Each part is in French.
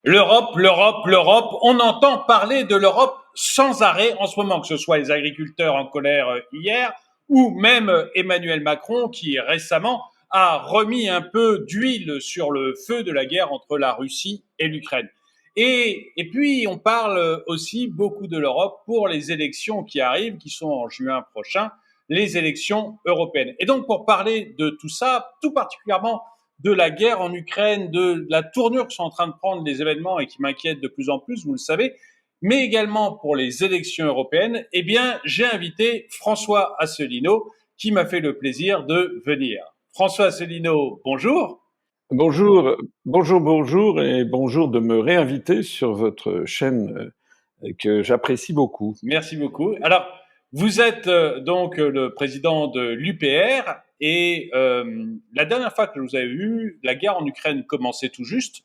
L'Europe, l'Europe, l'Europe, on entend parler de l'Europe sans arrêt en ce moment, que ce soit les agriculteurs en colère hier ou même Emmanuel Macron qui récemment a remis un peu d'huile sur le feu de la guerre entre la Russie et l'Ukraine. Et puis, on parle aussi beaucoup de l'Europe pour les élections qui arrivent, qui sont en juin prochain, les élections européennes. Et donc, pour parler de tout ça, tout particulièrement de la guerre en Ukraine, de la tournure que sont en train de prendre les événements et qui m'inquiètent de plus en plus, vous le savez, mais également pour les élections européennes, eh bien, j'ai invité François Asselineau qui m'a fait le plaisir de venir. François Asselineau, bonjour. Bonjour, bonjour et bonjour de me réinviter sur votre chaîne que j'apprécie beaucoup. Merci beaucoup. Alors, vous êtes donc le président de l'UPR et la dernière fois que je vous avais vu, la guerre en Ukraine commençait tout juste.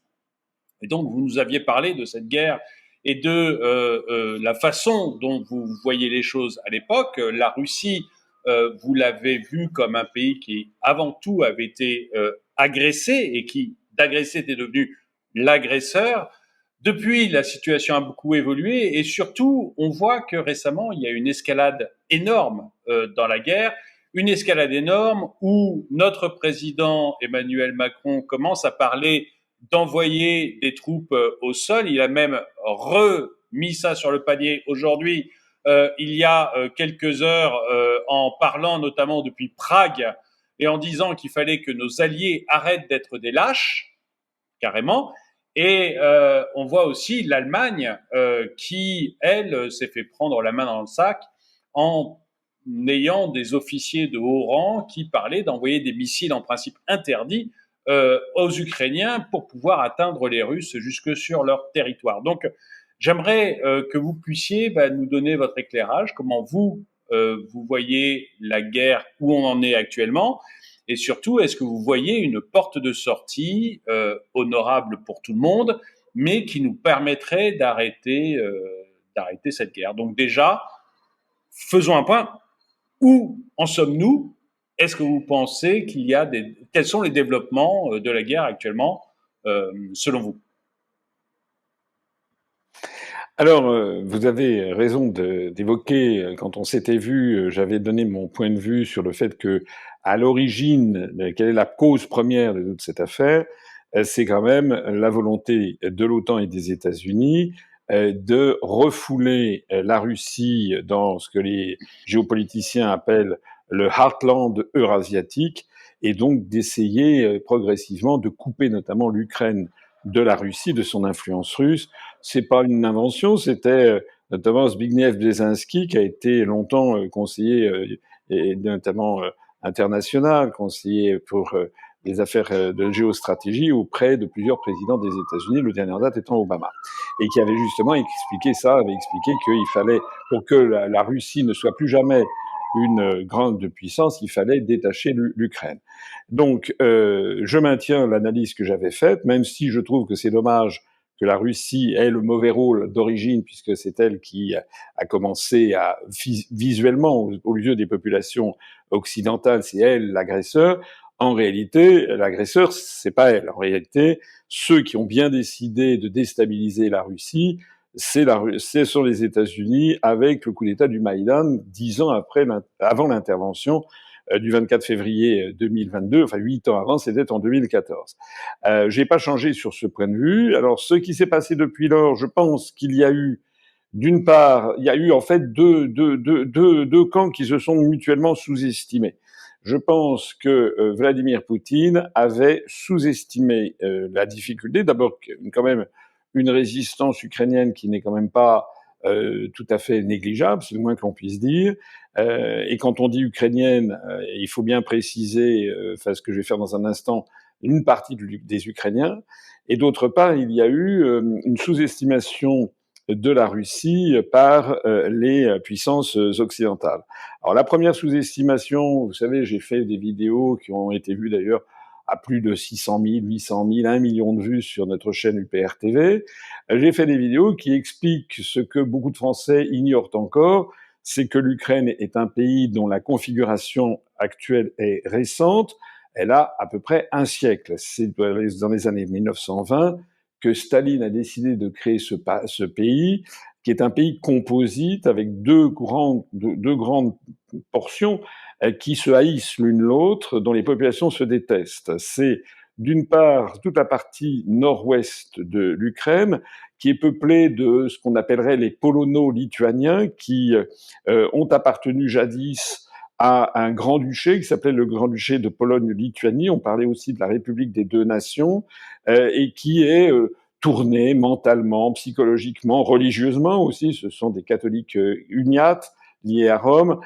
Et donc, vous nous aviez parlé de cette guerre et de la façon dont vous voyez les choses à l'époque. La Russie, vous l'avez vu comme un pays qui, avant tout, avait été agressé et qui, d'agressé, était devenu l'agresseur. Depuis, la situation a beaucoup évolué et surtout, on voit que récemment, il y a une escalade énorme dans la guerre, une escalade énorme où notre président Emmanuel Macron commence à parler d'envoyer des troupes au sol. Il a même remis ça sur le panier aujourd'hui, il y a quelques heures, en parlant notamment depuis Prague et en disant qu'il fallait que nos alliés arrêtent d'être des lâches, carrément. Et on voit aussi l'Allemagne qui, elle, s'est fait prendre la main dans le sac en ayant des officiers de haut rang qui parlaient d'envoyer des missiles en principe interdits aux Ukrainiens pour pouvoir atteindre les Russes jusque sur leur territoire. Donc, j'aimerais que vous puissiez nous donner votre éclairage, comment vous voyez la guerre où on en est actuellement, et surtout, est-ce que vous voyez une porte de sortie honorable pour tout le monde, mais qui nous permettrait d'arrêter cette guerre. Donc déjà, faisons un point. Où en sommes-nous? Est-ce que vous pensez qu'il y a quels sont les développements de la guerre actuellement, selon vous? Alors, vous avez raison d'évoquer, quand on s'était vu, j'avais donné mon point de vue sur le fait que, à l'origine, quelle est la cause première de toute cette affaire, c'est quand même la volonté de l'OTAN et des États-Unis de refouler la Russie dans ce que les géopoliticiens appellent le heartland eurasiatique, et donc d'essayer progressivement de couper notamment l'Ukraine de la Russie, de son influence russe. C'est pas une invention, c'était notamment Zbigniew Brzezinski, qui a été longtemps conseiller, et notamment international, conseiller pour les affaires de géostratégie auprès de plusieurs présidents des États-Unis, le dernier en date étant Obama, et qui avait justement expliqué ça, avait expliqué qu'il fallait, pour que la Russie ne soit plus jamais une grande puissance, il fallait détacher l'Ukraine. Donc, je maintiens l'analyse que j'avais faite, même si je trouve que c'est dommage que la Russie ait le mauvais rôle d'origine, puisque c'est elle qui a commencé à visuellement, aux yeux des populations occidentales, c'est elle l'agresseur. En réalité, l'agresseur, c'est pas elle. En réalité, ceux qui ont bien décidé de déstabiliser la Russie, ce sont les États-Unis avec le coup d'État du Maïdan, 10 ans avant l'intervention du 24 février 2022, enfin 8 ans avant, c'était en 2014. J'ai pas changé sur ce point de vue. Alors, ce qui s'est passé depuis lors, je pense qu'il y a eu, d'une part, il y a eu en fait deux camps qui se sont mutuellement sous-estimés. Je pense que Vladimir Poutine avait sous-estimé la difficulté. D'abord, quand même, une résistance ukrainienne qui n'est quand même pas tout à fait négligeable, c'est le moins que l'on puisse dire. Et quand on dit ukrainienne, il faut bien préciser, enfin ce que je vais faire dans un instant, une partie des Ukrainiens. Et d'autre part, il y a eu une sous-estimation de la Russie par les puissances occidentales. Alors la première sous-estimation, vous savez, j'ai fait des vidéos qui ont été vues d'ailleurs à plus de 600 000, 800 000, 1 million de vues sur notre chaîne UPR TV. J'ai fait des vidéos qui expliquent ce que beaucoup de Français ignorent encore, c'est que l'Ukraine est un pays dont la configuration actuelle est récente. Elle a à peu près un siècle. C'est dans les années 1920 que Staline a décidé de créer ce pays, qui est un pays composite avec deux grandes portions qui se haïssent l'une l'autre, dont les populations se détestent. C'est d'une part toute la partie nord-ouest de l'Ukraine, qui est peuplée de ce qu'on appellerait les polono-lituaniens, qui ont appartenu jadis à un grand-duché qui s'appelait le grand-duché de Pologne-Lituanie. On parlait aussi de la République des deux nations, et qui est tourné mentalement, psychologiquement, religieusement aussi. Ce sont des catholiques uniates liés à Rome,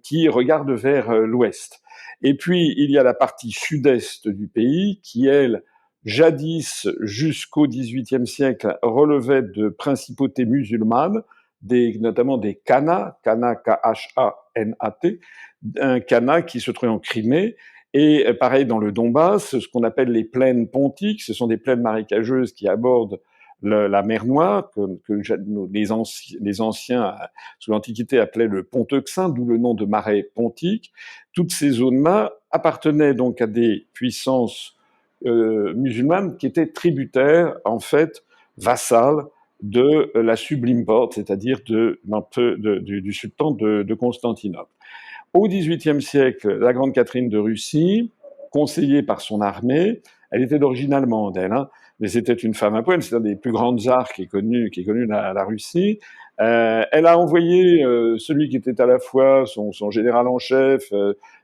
qui regardent vers l'ouest. Et puis, il y a la partie sud-est du pays qui, elle, jadis, jusqu'au XVIIIe siècle, relevait de principautés musulmanes, notamment des khanas, K-H-A-N-A-T, un khanat qui se trouvait en Crimée, et pareil dans le Donbass, ce qu'on appelle les plaines pontiques, ce sont des plaines marécageuses qui abordent la mer Noire, que les anciens, sous l'Antiquité, appelaient le Ponteuxin, d'où le nom de marais pontiques. Toutes ces zones-là appartenaient donc à des puissances musulmanes qui étaient tributaires, en fait, vassales de la Sublime Porte, c'est-à-dire du sultan de Constantinople. Au XVIIIe siècle, la Grande Catherine de Russie, conseillée par son armée, elle était d'origine allemande, elle, hein, mais c'était une femme à poil, c'est un des plus grands tsars qui est connu la Russie. Elle a envoyé celui qui était à la fois son général en chef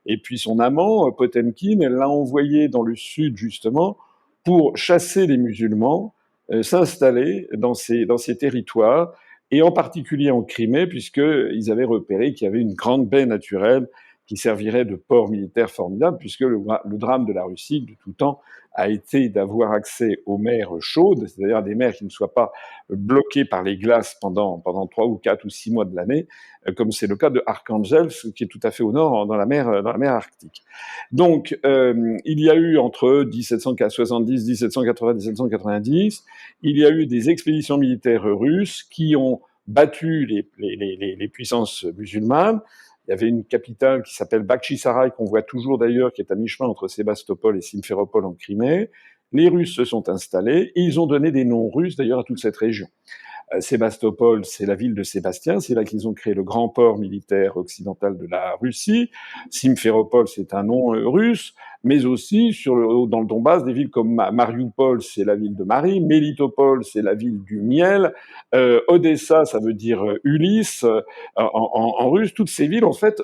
et puis son amant, Potemkin, elle l'a envoyé dans le sud, justement, pour chasser les musulmans, s'installer dans ces territoires, et en particulier en Crimée, puisqu'ils avaient repéré qu'il y avait une grande baie naturelle qui servirait de port militaire formidable, puisque le drame de la Russie, de tout temps, a été d'avoir accès aux mers chaudes, c'est-à-dire à des mers qui ne soient pas bloquées par les glaces pendant 3 ou 4 ou 6 mois de l'année, comme c'est le cas de Arkhangelsk, qui est tout à fait au nord, dans la mer Arctique. Donc, il y a eu entre 1770, 1780, 1790, il y a eu des expéditions militaires russes qui ont battu les puissances musulmanes. Il y avait une capitale qui s'appelle Bakhchisarai, qu'on voit toujours d'ailleurs, qui est à mi-chemin entre Sébastopol et Simferopol en Crimée. Les Russes se sont installés et ils ont donné des noms russes d'ailleurs à toute cette région. Sébastopol, c'est la ville de Sébastien, c'est là qu'ils ont créé le grand port militaire occidental de la Russie. Simferopol, c'est un nom russe, mais aussi dans le Donbass, des villes comme Mariupol, c'est la ville de Marie, Melitopol, c'est la ville du miel, Odessa, ça veut dire Ulysse en russe. Toutes ces villes, en fait,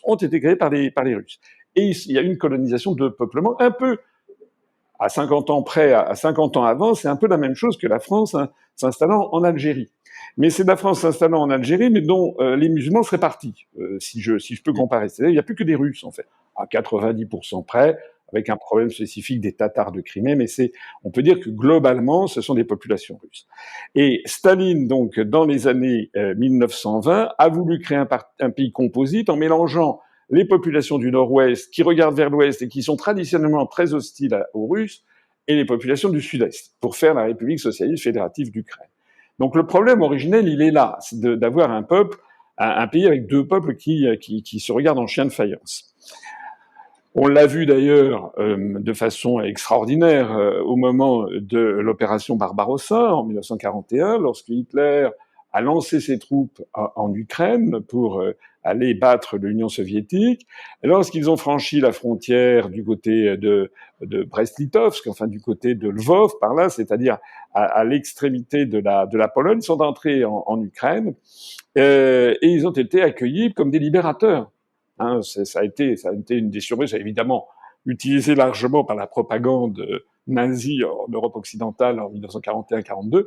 ont été créées par les Russes. Et il y a une colonisation de peuplement un peu à 50 ans près, à 50 ans avant, c'est un peu la même chose que la France s'installant en Algérie. Mais c'est la France s'installant en Algérie, mais dont les musulmans seraient partis, si je peux comparer. C'est-à-dire, il n'y a plus que des Russes, en fait, à 90% près, avec un problème spécifique des Tatars de Crimée, mais on peut dire que globalement, ce sont des populations russes. Et Staline, donc, dans les années 1920, a voulu créer un pays composite en mélangeant les populations du Nord-Ouest qui regardent vers l'Ouest et qui sont traditionnellement très hostiles aux Russes, et les populations du Sud-Est, pour faire la République socialiste fédérative d'Ukraine. Donc le problème originel, il est là, c'est d'avoir un pays avec deux peuples qui se regardent en chien de faïence. On l'a vu d'ailleurs de façon extraordinaire au moment de l'opération Barbarossa en 1941, lorsque Hitler a lancé ses troupes en Ukraine pour aller battre l'Union soviétique. Lorsqu'ils ont franchi la frontière du côté de Brest-Litovsk, enfin du côté de Lvov, par là, c'est-à-dire à l'extrémité de la Pologne, ils sont entrés en Ukraine et ils ont été accueillis comme des libérateurs. Hein, ça a été une des surprises, évidemment utilisé largement par la propagande nazie en Europe occidentale en 1941-42.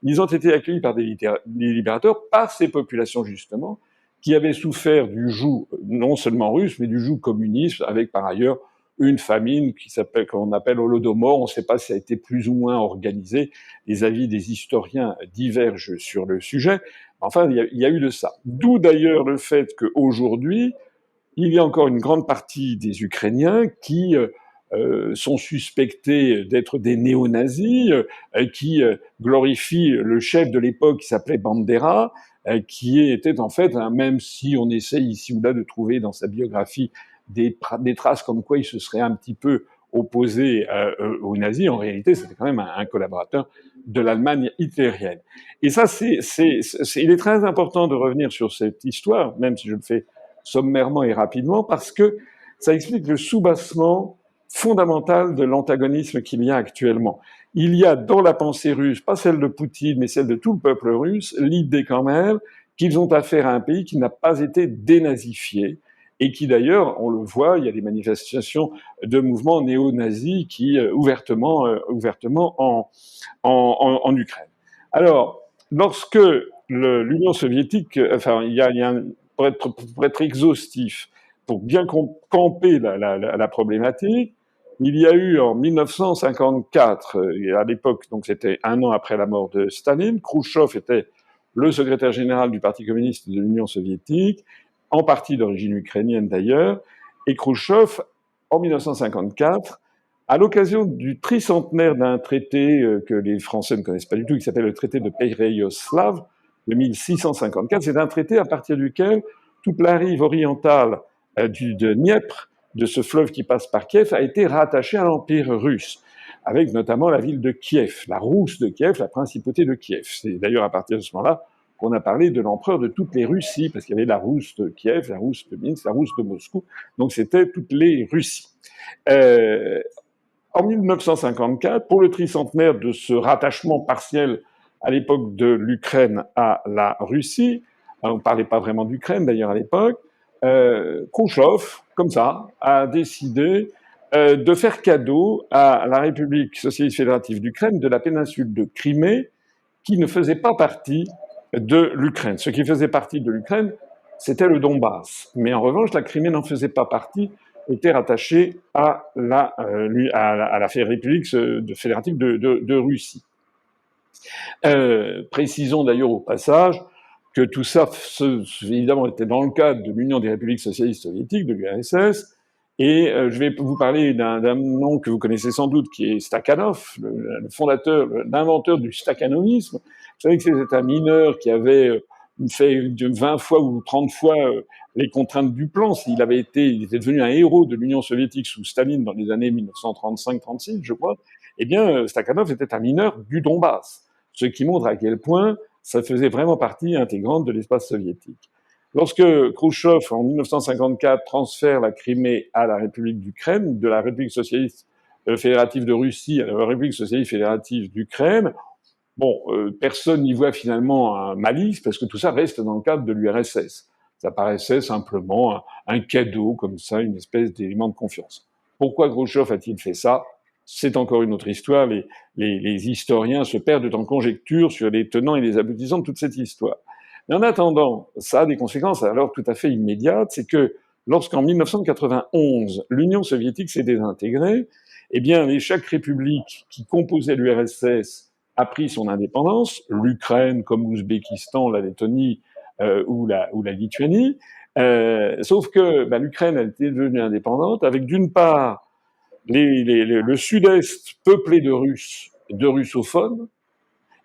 Ils ont été accueillis par des libérateurs, par ces populations justement, qui avaient souffert du joug non seulement russe, mais du joug communiste, avec par ailleurs une famine qu'on appelle Holodomor. On ne sait pas si ça a été plus ou moins organisé. Les avis des historiens divergent sur le sujet. Enfin, il y a eu de ça. D'où d'ailleurs le fait qu'aujourd'hui, il y a encore une grande partie des Ukrainiens qui sont suspectés d'être des néo-nazis, qui glorifient le chef de l'époque qui s'appelait Bandera, qui était en fait, même si on essaye ici ou là de trouver dans sa biographie des traces comme quoi il se serait un petit peu opposé aux nazis, en réalité, c'était quand même un collaborateur de l'Allemagne hitlérienne. Et ça, il est très important de revenir sur cette histoire, même si je le fais sommairement et rapidement, parce que ça explique le soubassement fondamental de l'antagonisme qu'il y a actuellement. Il y a dans la pensée russe, pas celle de Poutine, mais celle de tout le peuple russe, l'idée quand même qu'ils ont affaire à un pays qui n'a pas été dénazifié et qui d'ailleurs, on le voit, il y a des manifestations de mouvements néo-nazis qui ouvertement en Ukraine. Alors, lorsque l'Union soviétique, enfin, il y a pour être exhaustif, pour bien camper la problématique, il y a eu en 1954, à l'époque, donc c'était un an après la mort de Staline, Khrouchtchev était le secrétaire général du Parti communiste de l'Union soviétique, en partie d'origine ukrainienne d'ailleurs, et Khrouchtchev, en 1954, à l'occasion du tricentenaire d'un traité que les Français ne connaissent pas du tout, qui s'appelle le traité de Péreyoslav, de 1654, c'est un traité à partir duquel toute la rive orientale de Dniepr, de ce fleuve qui passe par Kiev, a été rattachée à l'Empire russe, avec notamment la ville de Kiev, la Rousse de Kiev, la principauté de Kiev. C'est d'ailleurs à partir de ce moment-là qu'on a parlé de l'empereur de toutes les Russies, parce qu'il y avait la Rousse de Kiev, la Rousse de Minsk, la Rousse de Moscou, donc c'était toutes les Russies. En 1954, pour le tricentenaire de ce rattachement partiel à l'époque de l'Ukraine à la Russie, on ne parlait pas vraiment d'Ukraine d'ailleurs à l'époque, Khrouchtchev, comme ça, a décidé de faire cadeau à la République socialiste fédérative d'Ukraine de la péninsule de Crimée, qui ne faisait pas partie de l'Ukraine. Ce qui faisait partie de l'Ukraine, c'était le Donbass. Mais en revanche, la Crimée n'en faisait pas partie, était rattachée à la République fédérative de Russie. Précisons d'ailleurs au passage que tout ça, évidemment, était dans le cadre de l'Union des républiques socialistes soviétiques, de l'URSS, et je vais vous parler d'un nom que vous connaissez sans doute, qui est Stakhanov, le fondateur, l'inventeur du stakhanovisme. Vous savez que c'était un mineur qui avait fait 20 fois ou 30 fois les contraintes du plan. Il était devenu un héros de l'Union soviétique sous Staline dans les années 1935-36, je crois. Eh bien, Stakhanov était un mineur du Donbass, ce qui montre à quel point ça faisait vraiment partie intégrante de l'espace soviétique. Lorsque Khrouchtchev, en 1954, transfère la Crimée à la République d'Ukraine, de la République socialiste fédérative de Russie à la République socialiste fédérative d'Ukraine, bon, personne n'y voit finalement un malice, parce que tout ça reste dans le cadre de l'URSS. Ça paraissait simplement un cadeau, comme ça, une espèce d'élément de confiance. Pourquoi Khrouchtchev a-t-il fait ça? C'est encore une autre histoire. Les historiens se perdent en conjectures sur les tenants et les aboutissants de toute cette histoire. Mais en attendant, ça a des conséquences alors tout à fait immédiates. C'est que lorsqu'en 1991, l'Union soviétique s'est désintégrée, eh bien, chaque république qui composait l'URSS a pris son indépendance, l'Ukraine comme l'Ouzbékistan, la Lettonie ou la Lituanie. Sauf que l'Ukraine, elle était devenue indépendante avec d'une part le sud-est peuplé de Russes, de russophones,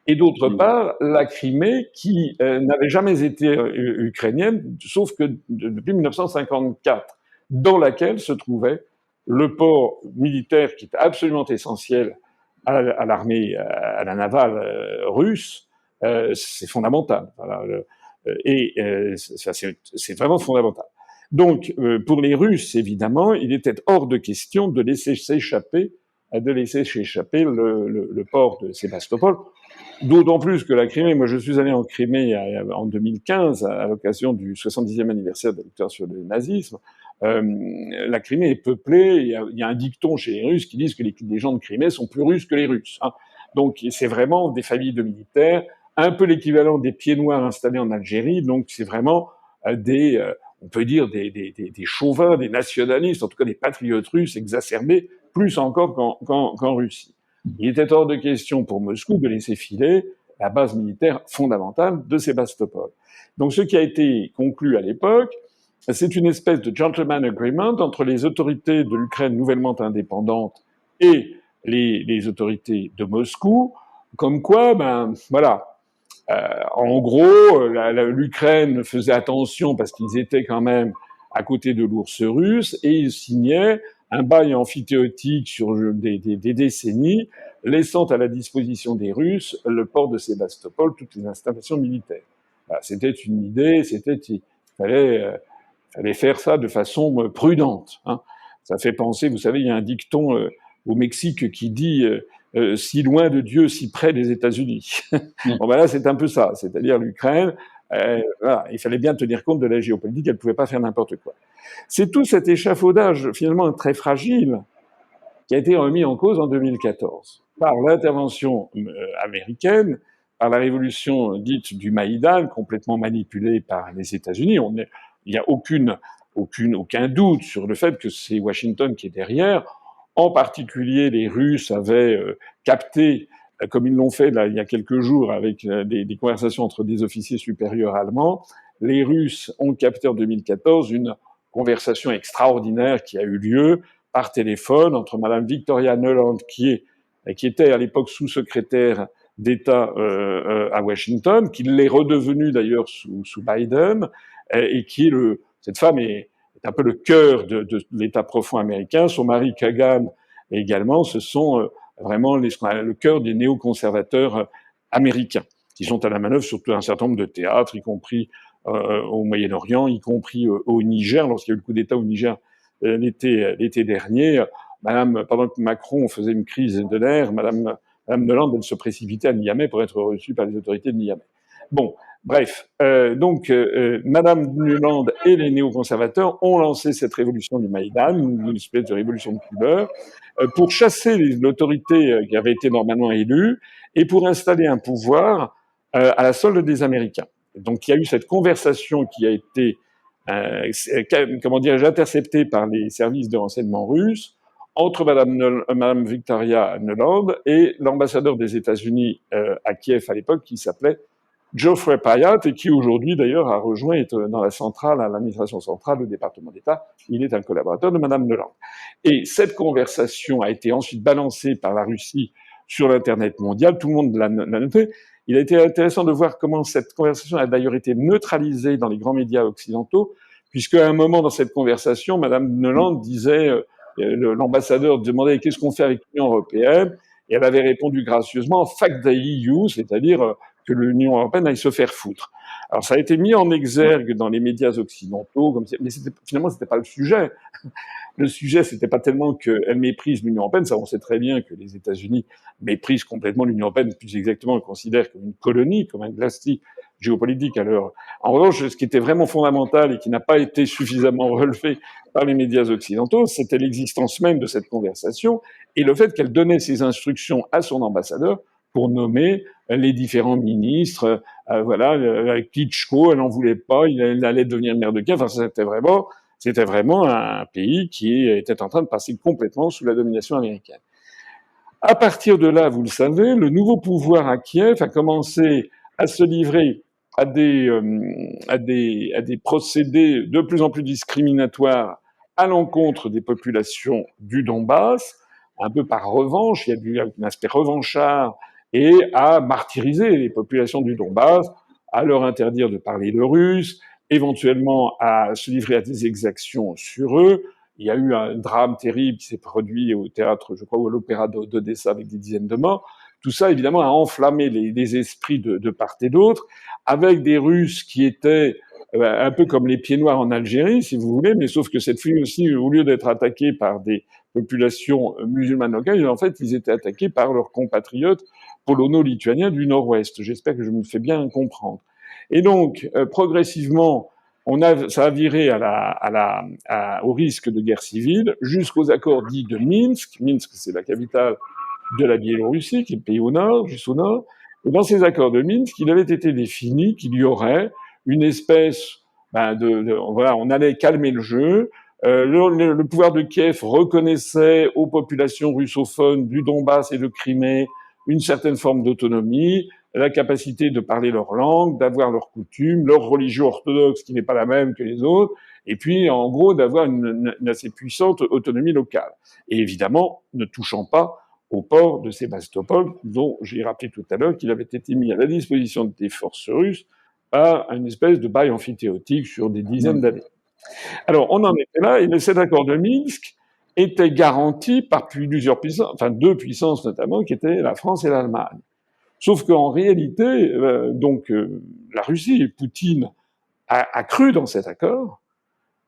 et d'autre part la Crimée qui n'avait jamais été ukrainienne, sauf que depuis 1954, dans laquelle se trouvait le port militaire qui était absolument essentiel à l'armée, à la navale russe. C'est fondamental. Voilà, c'est vraiment fondamental. Donc, pour les Russes, évidemment, il était hors de question de laisser s'échapper le port de Sébastopol. D'autant plus que la Crimée, moi je suis allé en Crimée en 2015 à l'occasion du 70e anniversaire de la victoire sur le nazisme. La Crimée est peuplée, il y a un dicton chez les Russes qui disent que les gens de Crimée sont plus Russes que les Russes. Hein. Donc c'est vraiment des familles de militaires, un peu l'équivalent des pieds noirs installés en Algérie. Donc c'est vraiment on peut dire des chauvins, des nationalistes, en tout cas des patriotes russes exacerbés, plus encore qu'en Russie. Il était hors de question pour Moscou de laisser filer la base militaire fondamentale de Sébastopol. Donc ce qui a été conclu à l'époque, c'est une espèce de gentleman agreement entre les autorités de l'Ukraine nouvellement indépendante et les autorités de Moscou, comme quoi, en gros, l'Ukraine faisait attention parce qu'ils étaient quand même à côté de l'ours russe et ils signaient un bail amphithéotique sur des décennies, laissant à la disposition des Russes le port de Sébastopol, toutes les installations militaires. Voilà, c'était une idée, il fallait faire ça de façon prudente. Hein. Ça fait penser, vous savez, il y a un dicton au Mexique qui dit si loin de Dieu, si près des États-Unis. Bon, ben là, c'est un peu ça, c'est-à-dire l'Ukraine. Voilà, il fallait bien tenir compte de la géopolitique, elle ne pouvait pas faire n'importe quoi. C'est tout cet échafaudage finalement très fragile qui a été remis en cause en 2014 par l'intervention américaine, par la révolution dite du Maïdan, complètement manipulée par les États-Unis. Il n'y a aucun doute sur le fait que c'est Washington qui est derrière. En particulier, les Russes avaient capté, comme ils l'ont fait là, il y a quelques jours avec des conversations entre des officiers supérieurs allemands, les Russes ont capté en 2014 une conversation extraordinaire qui a eu lieu par téléphone entre Madame Victoria Nuland, qui était à l'époque sous-secrétaire d'État à Washington, qui l'est redevenue d'ailleurs sous Biden, et cette femme est un peu le cœur de l'État profond américain. Son mari Kagan également, ce sont vraiment le cœur des néoconservateurs américains, qui sont à la manœuvre sur un certain nombre de théâtres, y compris au Moyen-Orient, y compris au Niger, lorsqu'il y a eu le coup d'État au Niger l'été dernier. Pendant que Macron faisait une crise de nerfs, Madame Nuland, elle se précipitait à Niamey pour être reçue par les autorités de Niamey. Bon, bref, Madame Nuland et les néoconservateurs ont lancé cette révolution du Maïdan, une espèce de révolution de couleur, pour chasser l'autorité qui avait été normalement élue et pour installer un pouvoir à la solde des Américains. Donc il y a eu cette conversation qui a été interceptée par les services de renseignement russes entre Madame Victoria Nuland et l'ambassadeur des États-Unis à Kiev à l'époque, qui s'appelait Geoffrey Pyatt, et qui aujourd'hui d'ailleurs a rejoint, est dans la centrale, à l'administration centrale, au département d'État. Il est un collaborateur de Madame Nuland. Et cette conversation a été ensuite balancée par la Russie sur l'Internet mondial. Tout le monde l'a noté. Il a été intéressant de voir comment cette conversation a d'ailleurs été neutralisée dans les grands médias occidentaux, puisque à un moment dans cette conversation, Madame Nuland disait, l'ambassadeur demandait qu'est-ce qu'on fait avec l'Union européenne, et elle avait répondu gracieusement fuck the EU, c'est-à-dire que l'Union européenne aille se faire foutre. Alors ça a été mis en exergue dans les médias occidentaux, mais finalement c'était pas le sujet. Le sujet, c'était pas tellement qu'elle méprise l'Union européenne, ça on sait très bien que les États-Unis méprisent complètement l'Union européenne, plus exactement le considèrent comme une colonie, comme un glacis géopolitique à l'heure. En revanche, ce qui était vraiment fondamental et qui n'a pas été suffisamment relevé par les médias occidentaux, c'était l'existence même de cette conversation et le fait qu'elle donnait ses instructions à son ambassadeur pour nommer les différents ministres. Voilà, Klitschko, elle n'en voulait pas, il allait devenir maire de Kiev. Enfin, c'était vraiment un pays qui était en train de passer complètement sous la domination américaine. À partir de là, vous le savez, le nouveau pouvoir à Kiev a commencé à se livrer à des procédés de plus en plus discriminatoires à l'encontre des populations du Donbass, un peu par revanche, il y a eu un aspect revanchard, et à martyriser les populations du Donbass, à leur interdire de parler le russe, éventuellement à se livrer à des exactions sur eux. Il y a eu un drame terrible qui s'est produit au théâtre, je crois, ou à l'opéra d'Odessa avec des dizaines de morts. Tout ça, évidemment, a enflammé les esprits de part et d'autre, avec des Russes qui étaient un peu comme les pieds noirs en Algérie, si vous voulez, mais sauf que cette fois aussi, au lieu d'être attaqués par des populations musulmanes locales, en fait, ils étaient attaqués par leurs compatriotes polono-lituaniens du Nord-Ouest. J'espère que je me fais bien comprendre. Et donc, progressivement, ça a viré au risque de guerre civile jusqu'aux accords dits de Minsk. Minsk, c'est la capitale de la Biélorussie, qui est le pays au nord, juste au nord. Et dans ces accords de Minsk, il avait été défini qu'il y aurait une espèce voilà, on allait calmer le jeu. Le pouvoir de Kiev reconnaissait aux populations russophones du Donbass et de Crimée une certaine forme d'autonomie, la capacité de parler leur langue, d'avoir leurs coutumes, leur religion orthodoxe qui n'est pas la même que les autres, et puis en gros d'avoir une assez puissante autonomie locale. Et évidemment, ne touchant pas au port de Sébastopol, dont j'ai rappelé tout à l'heure qu'il avait été mis à la disposition des forces russes par une espèce de bail amphithéotique sur des dizaines d'années. Alors, on en était là, et cet accord de Minsk était garantie par plusieurs puissances, enfin deux puissances notamment, qui étaient la France et l'Allemagne. Sauf qu'en réalité, la Russie et Poutine a cru dans cet accord,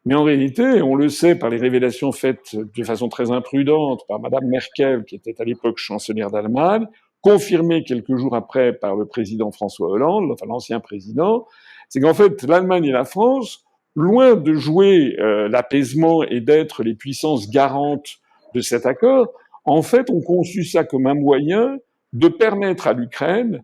mais en réalité, on le sait par les révélations faites de façon très imprudente par Madame Merkel, qui était à l'époque chancelière d'Allemagne, confirmée quelques jours après par le président François Hollande, enfin l'ancien président, c'est qu'en fait, l'Allemagne et la France, loin de jouer l'apaisement et d'être les puissances garantes de cet accord, en fait, ont conçu ça comme un moyen de permettre à l'Ukraine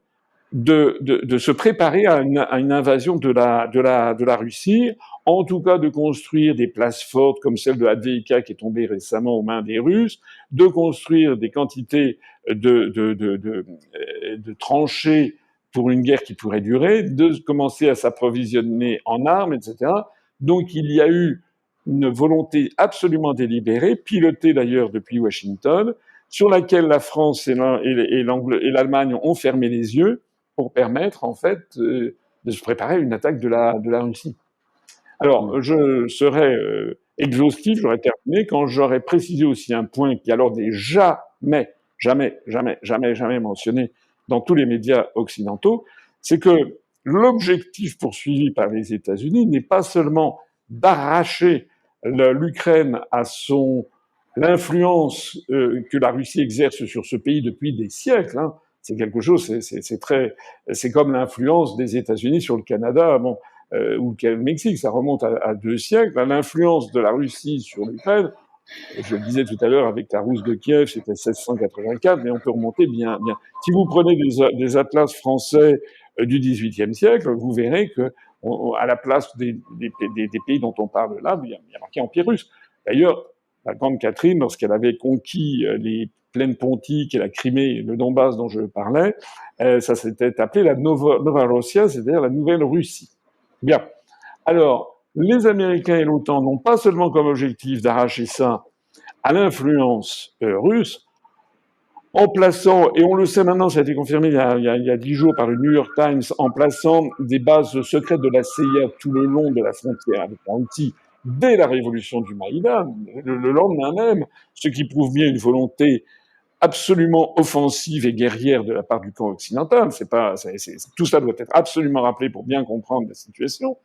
de se préparer à une invasion de la Russie, en tout cas de construire des places fortes comme celle de Avdiivka qui est tombée récemment aux mains des Russes, de construire des quantités de tranchées pour une guerre qui pourrait durer, de commencer à s'approvisionner en armes, etc. Donc il y a eu une volonté absolument délibérée, pilotée d'ailleurs depuis Washington, sur laquelle la France et l'Allemagne ont fermé les yeux pour permettre en fait de se préparer à une attaque de la Russie. Alors, je serai exhaustif, j'aurais terminé quand j'aurais précisé aussi un point qui alors n'est jamais mentionné dans tous les médias occidentaux, c'est que l'objectif poursuivi par les États-Unis n'est pas seulement d'arracher l'Ukraine à l'influence que la Russie exerce sur ce pays depuis des siècles. Hein. C'est quelque chose, c'est comme l'influence des États-Unis sur le Canada. Bon, ou le Mexique, ça remonte à 2 siècles. L'influence de la Russie sur l'Ukraine, je le disais tout à l'heure avec la Rousse de Kiev, c'était 1684, mais on peut remonter bien. Si vous prenez des atlas français du XVIIIe siècle, vous verrez que à la place des pays dont on parle là, il y a marqué Empire russe. D'ailleurs, la grande Catherine, lorsqu'elle avait conquis les plaines pontiques et la Crimée, le Donbass dont je parlais, ça s'était appelé la Novorossia, c'est-à-dire la Nouvelle Russie. Bien. Alors, les Américains et l'OTAN n'ont pas seulement comme objectif d'arracher ça à l'influence russe, en plaçant, et on le sait maintenant, ça a été confirmé il y a 10 jours par le New York Times, en plaçant des bases secrètes de la CIA tout le long de la frontière avec la Russie dès la révolution du Maïdan, le lendemain même, ce qui prouve bien une volonté absolument offensive et guerrière de la part du camp occidental. Tout ça doit être absolument rappelé pour bien comprendre la situation.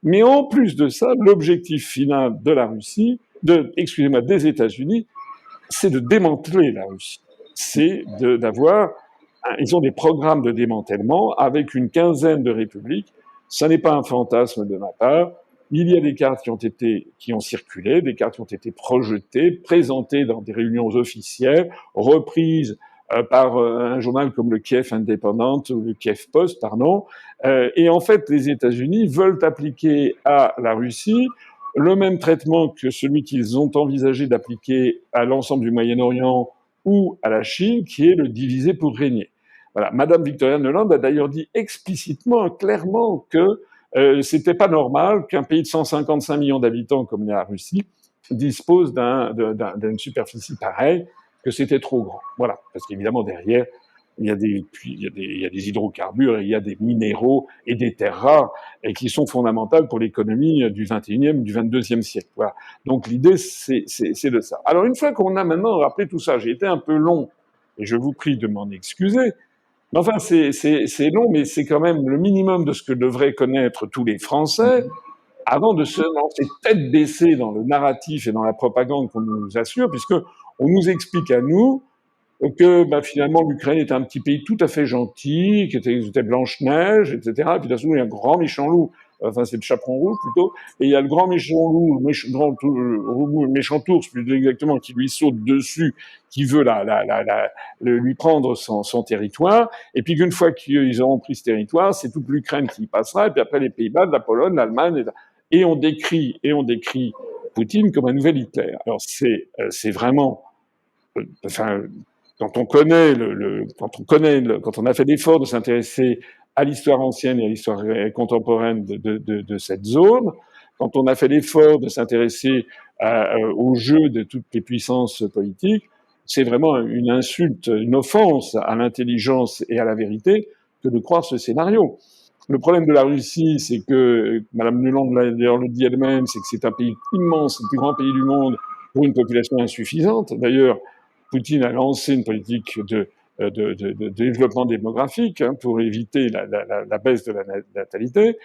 Mais en plus de ça, l'objectif final de la Russie, des États-Unis, c'est de démanteler la Russie. Ils ont des programmes de démantèlement avec une quinzaine de républiques. Ça n'est pas un fantasme de ma part. Il y a des cartes qui ont circulé, des cartes qui ont été projetées, présentées dans des réunions officielles, reprises par un journal comme le Kiev Independent ou le Kiev Post, pardon. Et en fait, les États-Unis veulent appliquer à la Russie le même traitement que celui qu'ils ont envisagé d'appliquer à l'ensemble du Moyen-Orient ou à la Chine, qui est le diviser pour régner. Voilà. Madame Victoria Nuland a d'ailleurs dit explicitement, clairement, que c'était pas normal qu'un pays de 155 millions d'habitants comme la Russie dispose d'une superficie pareille, que c'était trop grand. Voilà. Parce qu'évidemment, derrière, il y a des hydrocarbures, il y a des minéraux et des terres rares et qui sont fondamentales pour l'économie du 21e, du 22e siècle. Voilà. Donc l'idée, c'est de ça. Alors une fois qu'on a maintenant rappelé tout ça, j'ai été un peu long et je vous prie de m'en excuser. Mais enfin, c'est long, mais c'est quand même le minimum de ce que devraient connaître tous les Français avant de se lancer tête baissée dans le narratif et dans la propagande qu'on nous assure, puisque on nous explique à nous que finalement l'Ukraine est un petit pays tout à fait gentil, qui était Blanche-Neige, etc. Et puis d'un coup, il y a un grand méchant loup, enfin c'est le chaperon rouge plutôt, et il y a le grand méchant loup, méchant ours plus exactement, qui lui saute dessus, qui veut lui prendre son territoire, et puis qu'une fois qu'ils auront pris ce territoire, c'est toute l'Ukraine qui y passera, et puis après les Pays-Bas, la Pologne, l'Allemagne, et on décrit Poutine comme un nouvel Hitler. Alors c'est vraiment, enfin, quand on a fait l'effort de s'intéresser à l'histoire ancienne et à l'histoire contemporaine de cette zone, quand on a fait l'effort de s'intéresser au jeu de toutes les puissances politiques, c'est vraiment une insulte, une offense à l'intelligence et à la vérité que de croire ce scénario. Le problème de la Russie, c'est que, Madame Nuland d'ailleurs le dit elle-même, c'est que c'est un pays immense, le plus grand pays du monde, pour une population insuffisante. D'ailleurs, Poutine a lancé une politique de développement démographique pour éviter la baisse de la natalité.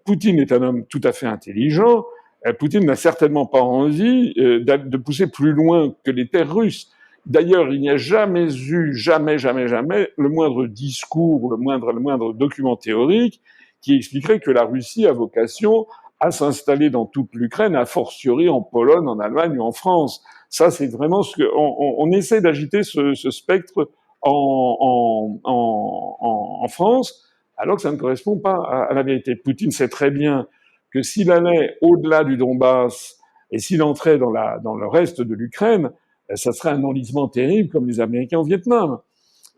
Poutine est un homme tout à fait intelligent. Poutine n'a certainement pas envie de pousser plus loin que les terres russes. D'ailleurs, il n'y a jamais eu, jamais, le moindre discours, le moindre document théorique qui expliquerait que la Russie a vocation à s'installer dans toute l'Ukraine, a fortiori en Pologne, en Allemagne ou en France. Ça, c'est vraiment ce que on essaie d'agiter ce spectre en France, alors que ça ne correspond pas à la vérité. Poutine sait très bien que s'il allait au-delà du Donbass et s'il entrait dans le reste de l'Ukraine, ça serait un enlisement terrible comme les Américains au Vietnam,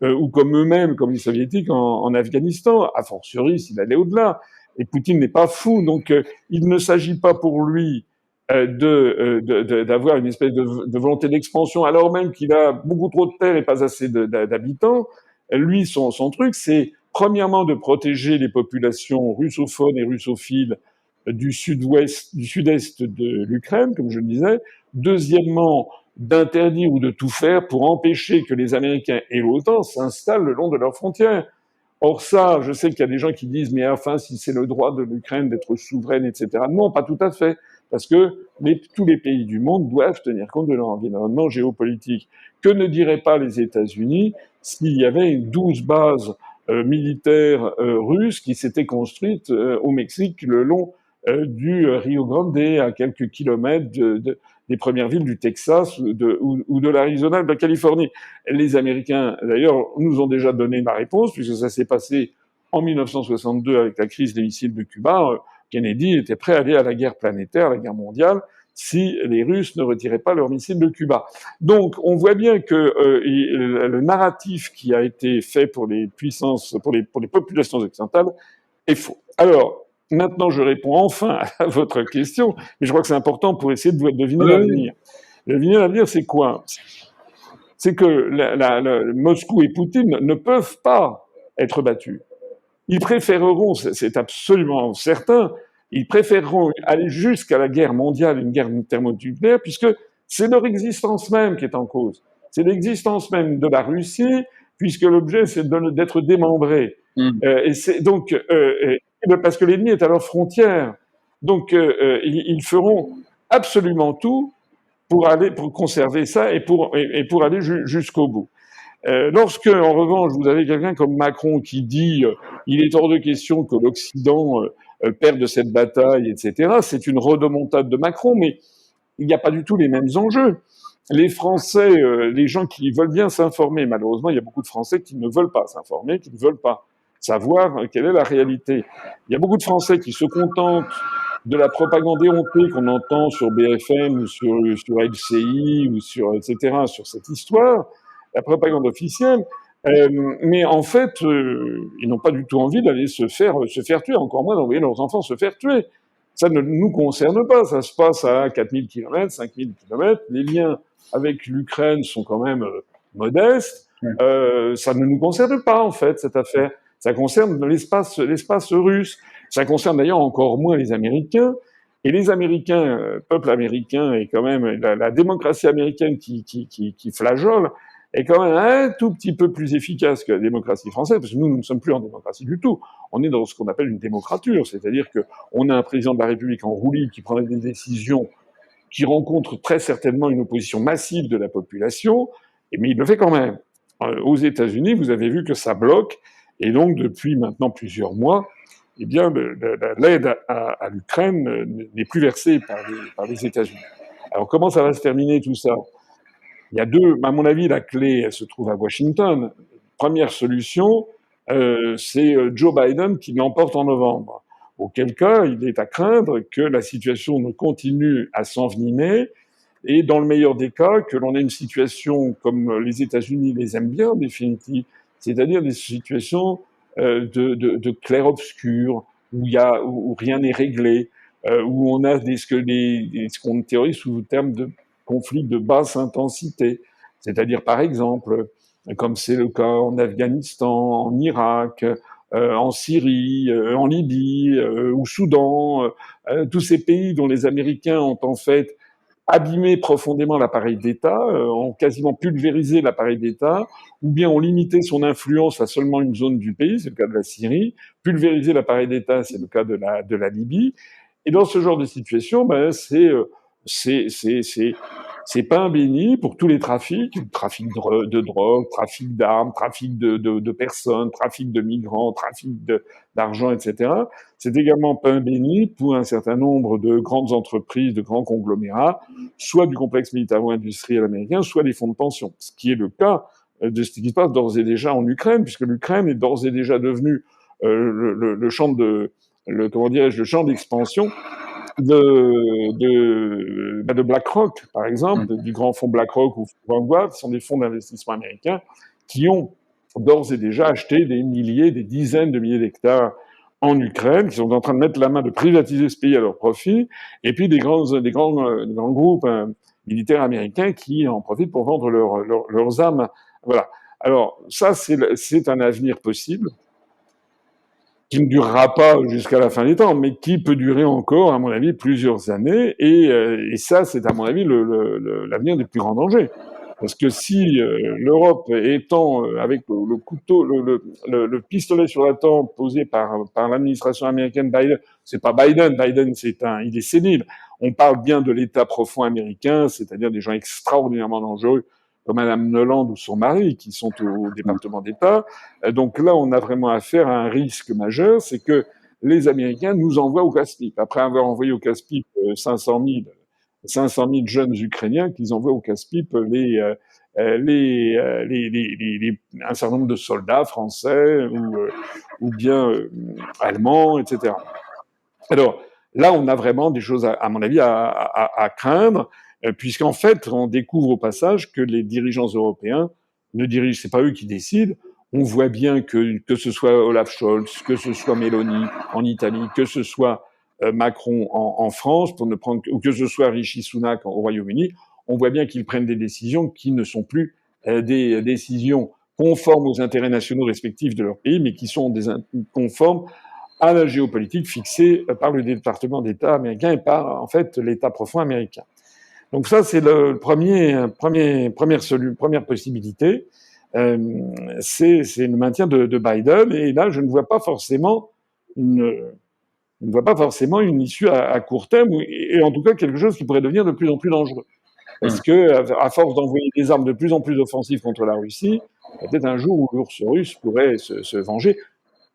ou comme eux-mêmes, comme les Soviétiques en Afghanistan, a fortiori s'il allait au-delà. Et Poutine n'est pas fou, donc il ne s'agit pas pour lui d'avoir une espèce de volonté d'expansion, alors même qu'il a beaucoup trop de terres et pas assez d'habitants. Lui, son truc, c'est premièrement de protéger les populations russophones et russophiles du sud-est de l'Ukraine, comme je le disais. Deuxièmement, d'interdire ou de tout faire pour empêcher que les Américains et l'OTAN s'installent le long de leurs frontières. Or ça, je sais qu'il y a des gens qui disent, mais enfin, si c'est le droit de l'Ukraine d'être souveraine, etc. Non, pas tout à fait, parce que tous les pays du monde doivent tenir compte de leur environnement géopolitique. Que ne diraient pas les États-Unis s'il y avait 12 bases militaires russes qui s'étaient construites au Mexique le long du Rio Grande, à quelques kilomètres des premières villes du Texas ou de l'Arizona, de la Californie. Les Américains, d'ailleurs, nous ont déjà donné la réponse, puisque ça s'est passé en 1962 avec la crise des missiles de Cuba. Kennedy était prêt à aller à la guerre planétaire, à la guerre mondiale, si les Russes ne retiraient pas leurs missiles de Cuba. Donc, on voit bien que le narratif qui a été fait pour les puissances, pour les populations occidentales, est faux. Alors, maintenant, je réponds enfin à votre question, mais je crois que c'est important pour essayer de deviner l'avenir. Deviner l'avenir, c'est quoi? C'est que Moscou et Poutine ne peuvent pas être battus. Ils préféreront, c'est absolument certain, ils préféreront aller jusqu'à la guerre mondiale, une guerre thermonucléaire, puisque c'est leur existence même qui est en cause. C'est l'existence même de la Russie, puisque l'objet, c'est d'être démembré. Et c'est donc parce que l'ennemi est à leur frontière. Donc ils feront absolument tout pour conserver ça et pour aller jusqu'au bout. Lorsque, en revanche, vous avez quelqu'un comme Macron qui dit il est hors de question que l'Occident perde cette bataille, etc., c'est une rodomontade de Macron, mais il n'y a pas du tout les mêmes enjeux. Les Français, les gens qui veulent bien s'informer, malheureusement, il y a beaucoup de Français qui ne veulent pas s'informer, qui ne veulent pas savoir quelle est la réalité. Il y a beaucoup de Français qui se contentent de la propagande éhontée qu'on entend sur BFM ou sur LCI ou etc., sur cette histoire, la propagande officielle, mais en fait, ils n'ont pas du tout envie d'aller se faire tuer, encore moins d'envoyer leurs enfants se faire tuer. Ça ne nous concerne pas, ça se passe à 4000 km, 5000 km, les liens avec l'Ukraine sont quand même modestes, ça ne nous concerne pas en fait, cette affaire. Ça concerne l'espace russe, ça concerne d'ailleurs encore moins les Américains, et les Américains, peuple américain et quand même la démocratie américaine qui flageole, est quand même un tout petit peu plus efficace que la démocratie française, parce que nous ne sommes plus en démocratie du tout. On est dans ce qu'on appelle une démocrature, c'est-à-dire qu'on a un président de la République en roue libre qui prend des décisions qui rencontrent très certainement une opposition massive de la population, mais il le fait quand même. Aux États-Unis, vous avez vu que ça bloque, et donc depuis maintenant plusieurs mois, eh bien, l'aide à l'Ukraine n'est plus versée par les États-Unis. Alors comment ça va se terminer tout ça? Il y a à mon avis, la clé, elle se trouve à Washington. Première solution, c'est Joe Biden qui l'emporte en novembre. Auquel cas, il est à craindre que la situation ne continue à s'envenimer et, dans le meilleur des cas, que l'on ait une situation comme les États-Unis les aiment bien, en définitive, c'est-à-dire des situations de clair-obscur, où rien n'est réglé, où on a ce qu'on théorise sous le terme de conflits de basse intensité, c'est-à-dire par exemple, comme c'est le cas en Afghanistan, en Irak, en Syrie, en Libye, au Soudan, tous ces pays dont les Américains ont en fait abîmé profondément l'appareil d'État, ont quasiment pulvérisé l'appareil d'État, ou bien ont limité son influence à seulement une zone du pays, c'est le cas de la Syrie, pulvériser l'appareil d'État, c'est le cas de la Libye. Et dans ce genre de situation, ben, c'est, c'est, c'est, c'est pain béni pour tous les trafics, trafic de drogue, trafic d'armes, trafic de personnes, trafic de migrants, d'argent, etc. C'est également pain béni pour un certain nombre de grandes entreprises, de grands conglomérats, soit du complexe militaro-industriel américain, soit des fonds de pension. Ce qui est le cas de ce qui se passe d'ores et déjà en Ukraine, puisque l'Ukraine est d'ores et déjà devenue le champ de comment dirais-je, le champ d'expansion de BlackRock, par exemple, du grand fonds BlackRock ou Vanguard, ce sont des fonds d'investissement américains qui ont d'ores et déjà acheté des milliers, des dizaines de milliers d'hectares en Ukraine, qui sont en train de mettre la main, de privatiser ce pays à leur profit, et puis des grands groupes militaires américains qui en profitent pour vendre leurs armes. Voilà. Alors ça, c'est un avenir possible qui ne durera pas jusqu'à la fin des temps, mais qui peut durer encore, à mon avis, plusieurs années. Et ça, c'est à mon avis l'avenir des plus grands dangers. Parce que si l'Europe étant avec le couteau, le pistolet sur la tempe posé par l'administration américaine Biden, c'est pas Biden, Biden il est sénile. On parle bien de l'État profond américain, c'est-à-dire des gens extraordinairement dangereux comme Madame Noland ou son mari, qui sont au département d'État. Donc là, on a vraiment affaire à un risque majeur, c'est que les Américains nous envoient au casse-pipe. Après avoir envoyé au casse-pipe 500 000 jeunes Ukrainiens, qu'ils envoient au casse-pipe un certain nombre de soldats français ou bien allemands, etc. Alors là, on a vraiment des choses, à mon avis, à craindre, puisqu'en fait, on découvre au passage que les dirigeants européens ne dirigent, c'est pas eux qui décident. On voit bien que ce soit Olaf Scholz, que ce soit Meloni en Italie, que ce soit Macron en France, pour ne prendre, ou que ce soit Rishi Sunak au Royaume-Uni, on voit bien qu'ils prennent des décisions qui ne sont plus des décisions conformes aux intérêts nationaux respectifs de leur pays, mais qui sont conformes à la géopolitique fixée par le département d'État américain et par, en fait, l'État profond américain. Donc ça, c'est première possibilité. C'est le maintien de Biden. Et là, je ne vois pas forcément une issue à court terme, et en tout cas quelque chose qui pourrait devenir de plus en plus dangereux. Parce que, à force d'envoyer des armes de plus en plus offensives contre la Russie, peut-être un jour où l'ours russe pourrait se venger.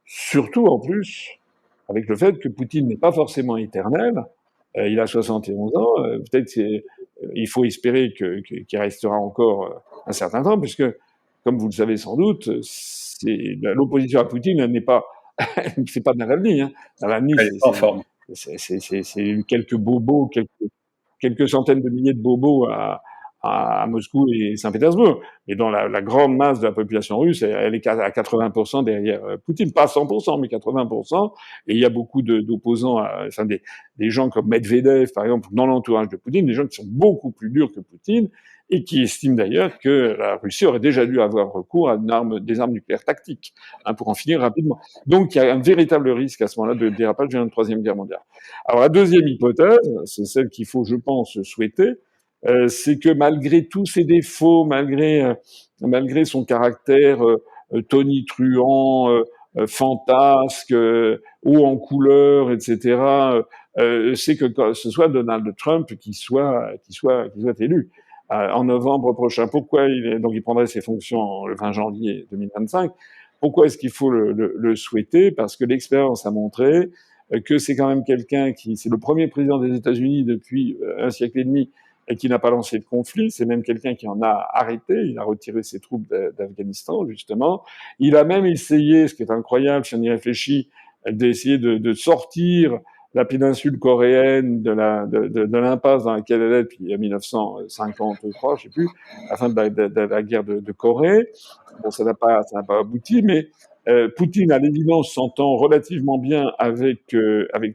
Surtout, en plus, avec le fait que Poutine n'est pas forcément éternel. Il a 71 ans. Peut-être qu'il faut espérer qu'il restera encore un certain temps, puisque, comme vous le savez sans doute, l'opposition à Poutine n'est pas, c'est pas Navalny. Hein. Navalny, c'est quelques bobos, quelques centaines de milliers de bobos à Moscou et Saint-Pétersbourg. Mais dans la grande masse de la population russe, elle est à 80% derrière Poutine. Pas 100%, mais 80%. Et il y a beaucoup d'opposants, enfin des gens comme Medvedev, par exemple, dans l'entourage de Poutine, des gens qui sont beaucoup plus durs que Poutine et qui estiment d'ailleurs que la Russie aurait déjà dû avoir recours à des armes nucléaires tactiques pour en finir rapidement. Donc il y a un véritable risque à ce moment-là de dérapage vers une troisième guerre mondiale. Alors la deuxième hypothèse, c'est celle qu'il faut, je pense, souhaiter, c'est que malgré tous ses défauts, malgré son caractère tonitruant, fantasque, haut en couleur, etc., c'est que ce soit Donald Trump qui soit élu en novembre prochain. Pourquoi donc il prendrait ses fonctions le 20 janvier 2025. Pourquoi est-ce qu'il faut le souhaiter? Parce que l'expérience a montré que c'est quand même c'est le premier président des États-Unis depuis un siècle et demi et qui n'a pas lancé de conflit. C'est même quelqu'un qui en a arrêté. Il a retiré ses troupes d'Afghanistan, justement. Il a même essayé, ce qui est incroyable si on y réfléchit, d'essayer de sortir la péninsule coréenne de l'impasse dans laquelle elle est depuis 1953, je sais plus, à la fin de la guerre de Corée. Bon, ça n'a pas abouti, mais Poutine, à l'évidence, s'entend relativement bien avec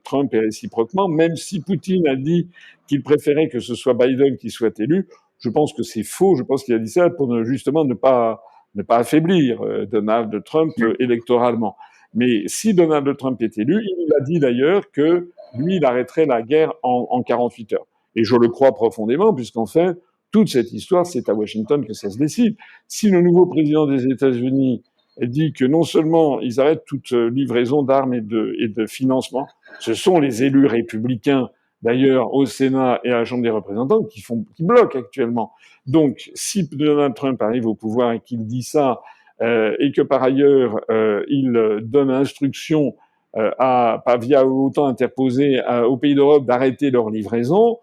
Trump et réciproquement, même si Poutine a dit qu'il préférait que ce soit Biden qui soit élu. Je pense que c'est faux. Je pense qu'il a dit ça pour justement ne pas affaiblir Donald Trump électoralement. Mais si Donald Trump est élu, il a dit d'ailleurs que lui, il arrêterait la guerre en 48 heures. Et je le crois profondément, puisqu'en fait, toute cette histoire, c'est à Washington que ça se décide. Si le nouveau président des États-Unis dit que non seulement ils arrêtent toute livraison d'armes et de financement, ce sont les élus républicains, d'ailleurs, au Sénat et à la Chambre des représentants, qui bloquent actuellement. Donc, si Donald Trump arrive au pouvoir et qu'il dit ça, et que par ailleurs, il donne instruction pas via OTAN interposé aux pays d'Europe d'arrêter leur livraison,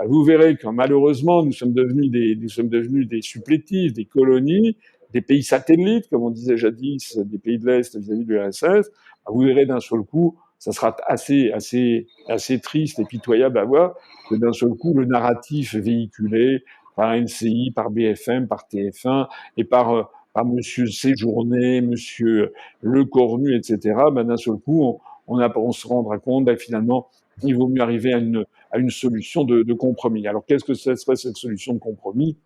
vous verrez que malheureusement nous sommes devenus des supplétifs, des colonies, des pays satellites, comme on disait jadis, des pays de l'Est vis-à-vis de l'URSS. Vous verrez d'un seul coup, ça sera assez triste et pitoyable à voir, que d'un seul coup le narratif véhiculé par NCI, par BFM, par TF1 et par Monsieur Séjourné, Monsieur Le Cornu, etc. D'un seul coup, on se rendra compte, finalement, il vaut mieux arriver à une solution de compromis. Alors, qu'est-ce que serait cette solution de compromis?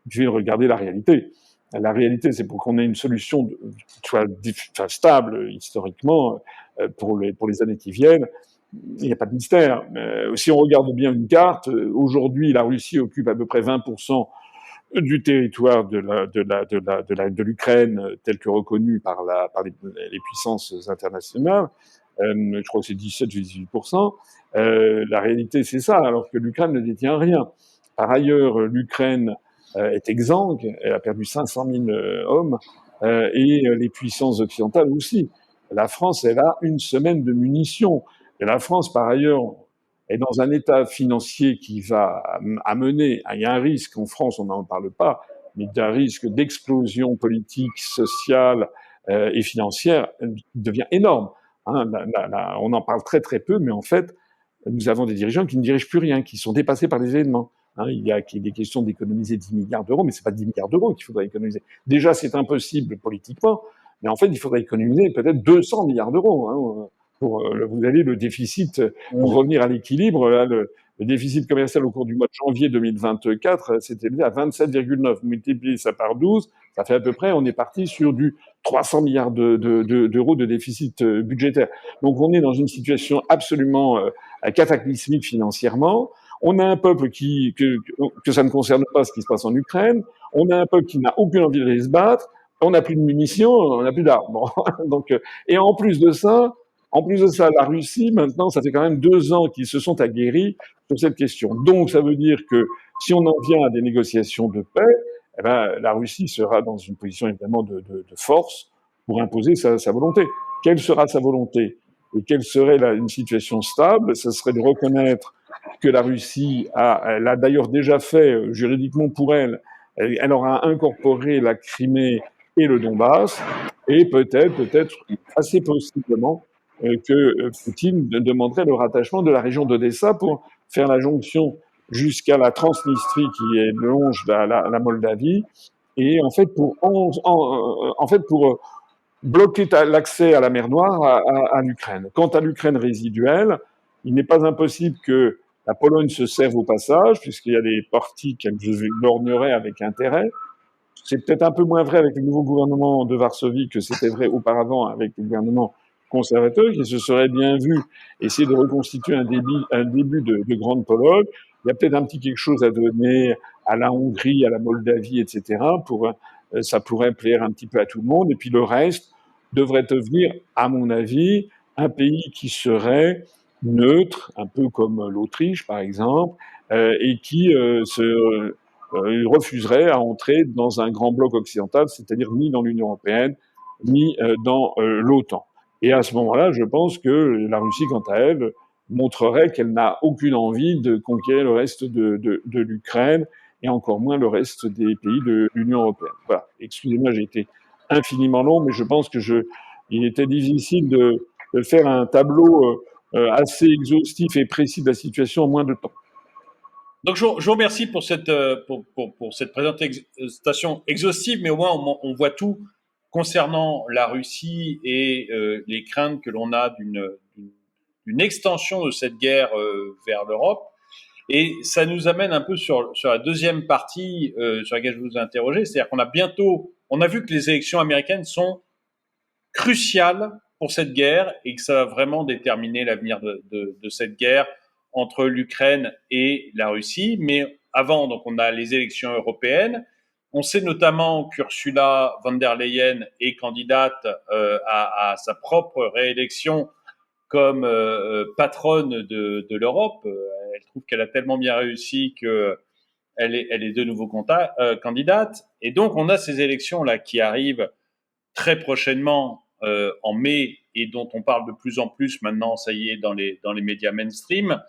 Je vais regarder la réalité. La réalité, c'est pour qu'on ait une solution qui soit stable historiquement pour les années qui viennent. Il n'y a pas de mystère. Si on regarde bien une carte, aujourd'hui, la Russie occupe à peu près 20% du territoire de l'Ukraine tel que reconnu par les puissances internationales. Je crois que c'est 17-18%. La réalité, c'est ça, alors que l'Ukraine ne détient rien. Par ailleurs, l'Ukraine est exsangue, elle a perdu 500 000 hommes, et les puissances occidentales aussi. La France, elle a une semaine de munitions. Et la France, par ailleurs, est dans un état financier qui va amener, il y a un risque, en France, on n'en parle pas, mais d'un risque d'explosion politique, sociale et financière qui devient énorme. Hein, on en parle très très peu, mais en fait, nous avons des dirigeants qui ne dirigent plus rien, qui sont dépassés par les événements. Hein, il y a des questions d'économiser 10 milliards d'euros, mais c'est pas 10 milliards d'euros qu'il faudrait économiser. Déjà, c'est impossible politiquement, mais en fait, il faudrait économiser peut-être 200 milliards d'euros. Hein, vous avez le déficit, pour revenir à l'équilibre, là, le déficit commercial au cours du mois de janvier 2024 s'est élevé à 27,9. Vous multipliez ça par 12, ça fait à peu près, on est parti sur du 300 milliards d'euros de déficit budgétaire. Donc on est dans une situation absolument cataclysmique financièrement. On a un peuple que ça ne concerne pas ce qui se passe en Ukraine. On a un peuple qui n'a aucune envie d'aller se battre. On n'a plus de munitions, on n'a plus d'armes. Bon, donc, et en plus de ça, la Russie, maintenant, ça fait quand même 2 ans qu'ils se sont aguerris sur cette question. Donc, ça veut dire que si on en vient à des négociations de paix, eh ben, la Russie sera dans une position évidemment de force pour imposer sa volonté. Quelle sera sa volonté? Et quelle serait une situation stable? Ce serait de reconnaître que la Russie elle a d'ailleurs déjà fait juridiquement pour elle aura incorporé la Crimée et le Donbass, et peut-être assez possiblement que Poutine demanderait le rattachement de la région d'Odessa pour faire la jonction jusqu'à la Transnistrie qui longe la Moldavie, et en fait pour bloquer l'accès à la mer Noire à l'Ukraine. Quant à l'Ukraine résiduelle, il n'est pas impossible que la Pologne se serve au passage, puisqu'il y a des parties qu'elle lorgnerait avec intérêt. C'est peut-être un peu moins vrai avec le nouveau gouvernement de Varsovie que c'était vrai auparavant avec le gouvernement conservateur, qui se serait bien vu essayer de reconstituer un début de grande Pologne. Il y a peut-être un petit quelque chose à donner à la Hongrie, à la Moldavie, etc. Ça pourrait plaire un petit peu à tout le monde. Et puis le reste devrait devenir, à mon avis, un pays qui serait neutre, un peu comme l'Autriche, par exemple, et qui refuserait à entrer dans un grand bloc occidental, c'est-à-dire ni dans l'Union européenne, ni dans l'OTAN. Et à ce moment-là, je pense que la Russie, quant à elle, montrerait qu'elle n'a aucune envie de conquérir le reste de l'Ukraine, et encore moins le reste des pays de l'Union européenne. Voilà. Excusez-moi, j'ai été infiniment long, mais je pense que il était difficile de faire un tableau assez exhaustif et précis de la situation en moins de temps. Donc, je vous remercie pour cette présentation exhaustive, mais au moins on voit tout concernant la Russie et les craintes que l'on a d'une extension de cette guerre vers l'Europe. Et ça nous amène un peu sur la deuxième partie sur laquelle je vous ai interrogé, c'est-à-dire on a vu que les élections américaines sont cruciales pour cette guerre et que ça va vraiment déterminer l'avenir de cette guerre entre l'Ukraine et la Russie. Mais avant, donc, on a les élections européennes. On sait notamment qu'Ursula von der Leyen est candidate à sa propre réélection comme patronne de l'Europe. Elle trouve qu'elle a tellement bien réussi que elle est de nouveau candidate. Et donc, on a ces élections-là qui arrivent très prochainement en mai et dont on parle de plus en plus maintenant, ça y est, dans les médias mainstream.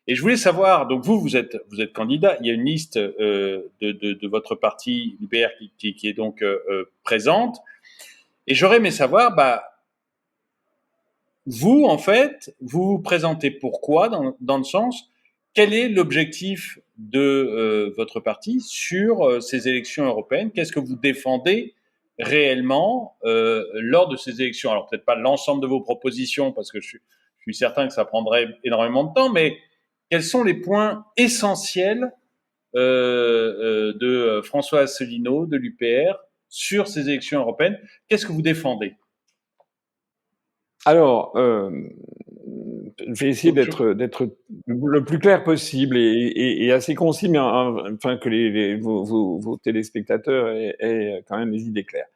Et je voulais savoir, donc vous êtes candidat, il y a une liste de votre parti, l'UPR, qui est donc présente. Et j'aurais aimé savoir, vous, en fait, vous vous présentez pourquoi, dans le sens, quel est l'objectif de votre parti sur ces élections européennes? Qu'est-ce que vous défendez réellement lors de ces élections? Alors peut-être pas l'ensemble de vos propositions, parce que je suis certain que ça prendrait énormément de temps, mais quels sont les points essentiels de François Asselineau, de l'UPR, sur ces élections européennes? Qu'est-ce que vous défendez? Alors, je vais essayer d'être le plus clair possible et assez concis, mais enfin que vos téléspectateurs aient quand même les idées claires.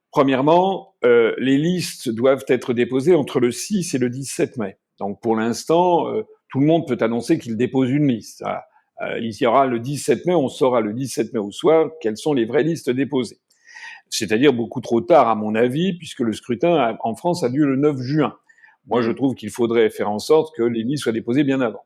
Premièrement, les listes doivent être déposées entre le 6 et le 17 mai. Donc pour l'instant, tout le monde peut annoncer qu'il dépose une liste. Voilà. Il y aura le 17 mai, on saura le 17 mai au soir quelles sont les vraies listes déposées. C'est-à-dire beaucoup trop tard, à mon avis, puisque le scrutin en France a lieu le 9 juin. Moi, je trouve qu'il faudrait faire en sorte que les listes soient déposées bien avant.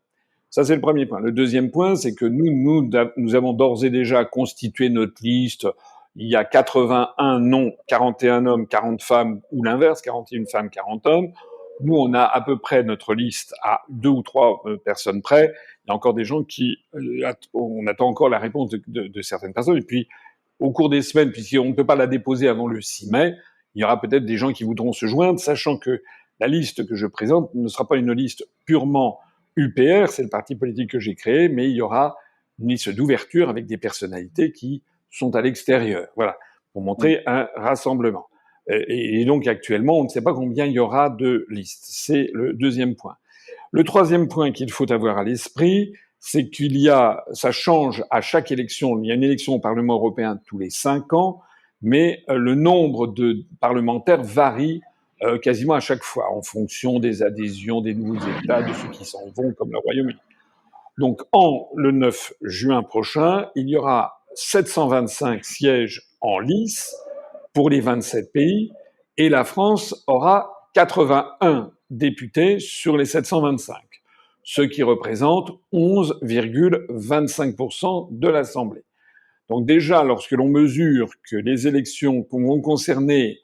Ça, c'est le premier point. Le deuxième point, c'est que nous avons d'ores et déjà constitué notre liste. Il y a 81 noms, 41 hommes, 40 femmes, ou l'inverse, 41 femmes, 40 hommes. Nous, on a à peu près notre liste à 2 ou 3 personnes près. Il y a encore des gens on attend encore la réponse de certaines personnes. Et puis, au cours des semaines, puisqu'on ne peut pas la déposer avant le 6 mai, il y aura peut-être des gens qui voudront se joindre, sachant que la liste que je présente ne sera pas une liste purement UPR, c'est le parti politique que j'ai créé, mais il y aura une liste d'ouverture avec des personnalités qui sont à l'extérieur. Voilà, pour montrer un rassemblement. Et donc actuellement, on ne sait pas combien il y aura de listes. C'est le deuxième point. Le troisième point qu'il faut avoir à l'esprit, c'est ça change à chaque élection. Il y a une élection au Parlement européen tous les 5 ans, mais le nombre de parlementaires varie quasiment à chaque fois, en fonction des adhésions des nouveaux États, de ceux qui s'en vont, comme le Royaume-Uni. Donc, le 9 juin prochain, il y aura 725 sièges en lice pour les 27 pays, et la France aura 81 députés sur les 725, ce qui représente 11,25% de l'Assemblée. Donc déjà, lorsque l'on mesure que les élections vont concerner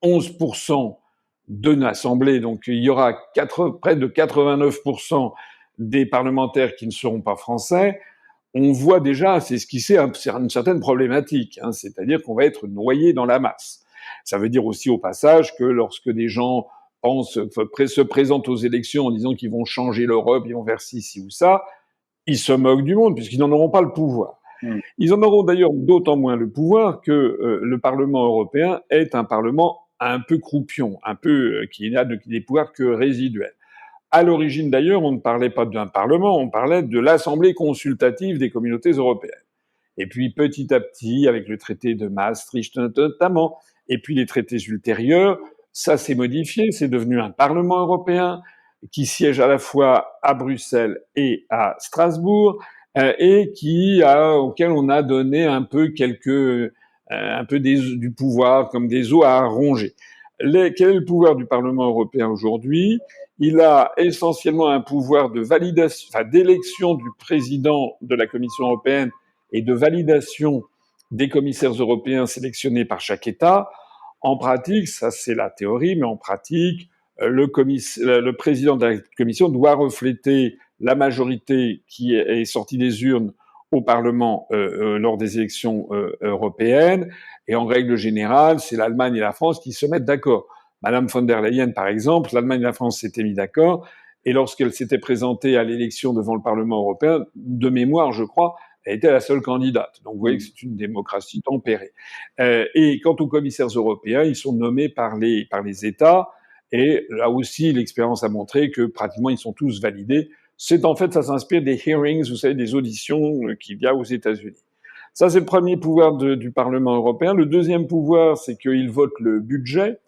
11% de l'Assemblée, donc il y aura près de 89% des parlementaires qui ne seront pas français, on voit déjà, c'est esquisser une certaine problématique, hein, c'est-à-dire qu'on va être noyé dans la masse. Ça veut dire aussi au passage que lorsque des gens se présentent aux élections en disant qu'ils vont changer l'Europe, ils vont faire ci ou ça, ils se moquent du monde puisqu'ils n'en auront pas le pouvoir. Ils en auront d'ailleurs d'autant moins le pouvoir que le Parlement européen est un Parlement un peu croupion, un peu qui n'a des pouvoirs que résiduels. À l'origine, d'ailleurs, on ne parlait pas d'un Parlement, on parlait de l'Assemblée consultative des communautés européennes. Et puis, petit à petit, avec le traité de Maastricht notamment, et puis les traités ultérieurs, ça s'est modifié, c'est devenu un Parlement européen qui siège à la fois à Bruxelles et à Strasbourg, et auquel on a donné un peu du pouvoir, comme des os à ronger. Quel est le pouvoir du Parlement européen aujourd'hui? Il a essentiellement un pouvoir de validation, d'élection du président de la Commission européenne et de validation des commissaires européens sélectionnés par chaque État. En pratique, ça c'est la théorie, mais en pratique, le président de la Commission doit refléter la majorité qui est sortie des urnes au Parlement lors des élections européennes. Et en règle générale, c'est l'Allemagne et la France qui se mettent d'accord. Madame von der Leyen, par exemple, l'Allemagne et la France s'étaient mis d'accord, et lorsqu'elle s'était présentée à l'élection devant le Parlement européen, de mémoire, je crois, elle était la seule candidate. Donc vous voyez que c'est une démocratie tempérée. Et quant aux commissaires européens, ils sont nommés par les États, Et là aussi, l'expérience a montré que pratiquement ils sont tous validés. En fait, ça s'inspire des hearings, vous savez, des auditions qu'il y a aux États-Unis. Ça, c'est le premier pouvoir du Parlement européen. Le deuxième pouvoir, c'est qu'il vote le budget.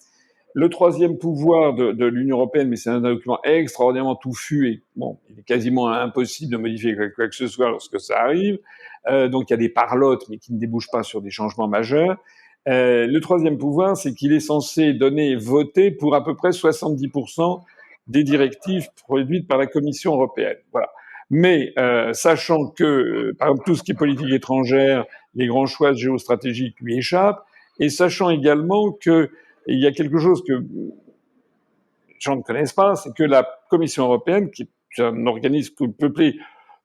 Le troisième pouvoir de l'Union européenne, mais c'est un document extraordinairement touffu et bon, il est quasiment impossible de modifier quoi que ce soit lorsque ça arrive. Donc il y a des parlottes, mais qui ne débouchent pas sur des changements majeurs. Le troisième pouvoir, c'est qu'il est censé donner et voter pour à peu près 70% des directives produites par la Commission européenne. Voilà. Mais sachant que, par exemple, tout ce qui est politique étrangère, les grands choix géostratégiques lui échappent, et sachant également que il y a quelque chose que les gens ne connaissent pas, c'est que la Commission européenne, qui est un organisme peuplé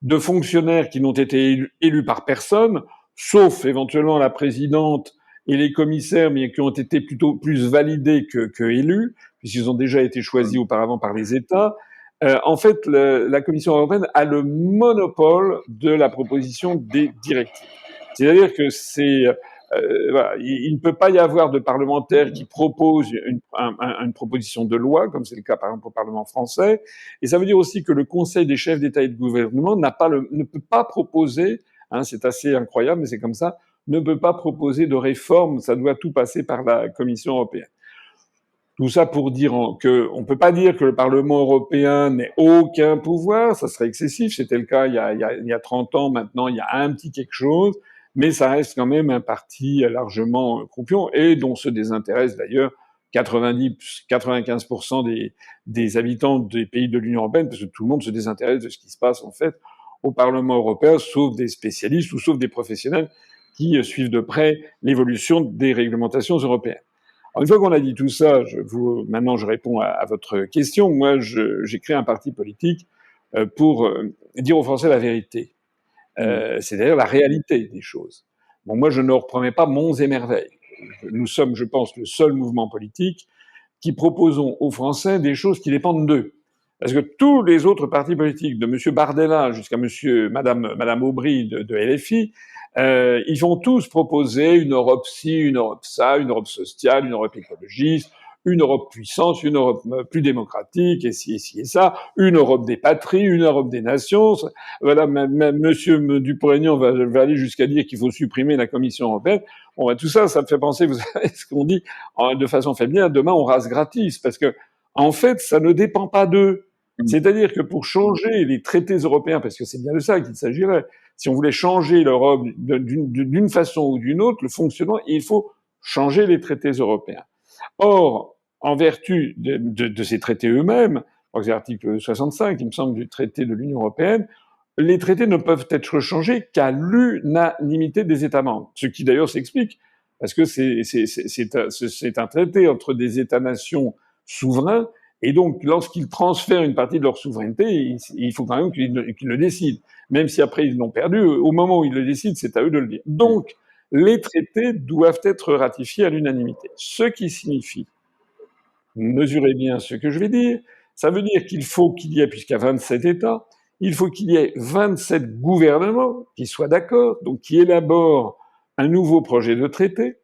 de fonctionnaires qui n'ont été élus par personne, sauf éventuellement la présidente et les commissaires, mais qui ont été plutôt plus validés que élus, puisqu'ils ont déjà été choisis auparavant par les États. En fait, la Commission européenne a le monopole de la proposition des directives. C'est-à-dire que voilà, il ne peut pas y avoir de parlementaires qui proposent une proposition de loi, comme c'est le cas par exemple au Parlement français. Et ça veut dire aussi que le Conseil des chefs d'État et de gouvernement ne peut pas proposer, c'est assez incroyable, mais c'est comme ça, ne peut pas proposer de réforme. Ça doit tout passer par la Commission européenne. Tout ça pour dire qu'on ne peut pas dire que le Parlement européen n'ait aucun pouvoir, ça serait excessif. C'était le cas il y a 30 ans, maintenant il y a un petit quelque chose, mais ça reste quand même un parti largement croupion et dont se désintéressent d'ailleurs 95% des habitants des pays de l'Union européenne, parce que tout le monde se désintéresse de ce qui se passe en fait au Parlement européen, sauf des spécialistes ou sauf des professionnels qui suivent de près l'évolution des réglementations européennes. Alors, une fois qu'on a dit tout ça, maintenant je réponds à votre question. Moi, j'ai créé un parti politique pour dire aux Français la vérité. C'est-à-dire la réalité des choses. Bon, moi, je ne leur promets pas monts et merveilles. Nous sommes, je pense, le seul mouvement politique qui proposons aux Français des choses qui dépendent d'eux. Parce que tous les autres partis politiques, de M. Bardella jusqu'à Madame Aubry de LFI, ils vont tous proposer une Europe ci, une Europe ça, une Europe sociale, une Europe écologiste, une Europe puissante, une Europe plus démocratique, et ci et ça, une Europe des patries, une Europe des nations. Voilà, Monsieur Dupont-Aignan va aller jusqu'à dire qu'il faut supprimer la Commission européenne. Bon, tout ça, ça me fait penser, vous savez, ce qu'on dit de façon familière, demain on rase gratis, parce que en fait, ça ne dépend pas d'eux. C'est-à-dire que pour changer les traités européens, parce que c'est bien de ça qu'il s'agirait, si on voulait changer l'Europe d'une façon ou d'une autre, le fonctionnement, il faut changer les traités européens. Or, en vertu de ces traités eux-mêmes, c'est l'article 65, il me semble, du traité de l'Union européenne, les traités ne peuvent être changés qu'à l'unanimité des États membres. Ce qui d'ailleurs s'explique, parce que c'est un traité entre des États-nations souverains, et donc lorsqu'ils transfèrent une partie de leur souveraineté, il faut quand même qu'ils le décident. Même si après ils l'ont perdu, au moment où ils le décident, c'est à eux de le dire. Donc, les traités doivent être ratifiés à l'unanimité. Ce qui signifie, mesurez bien ce que je vais dire, ça veut dire qu'il faut qu'il y ait, puisqu'il y a 27 États, il faut qu'il y ait 27 gouvernements qui soient d'accord, donc qui élaborent un nouveau projet de traité,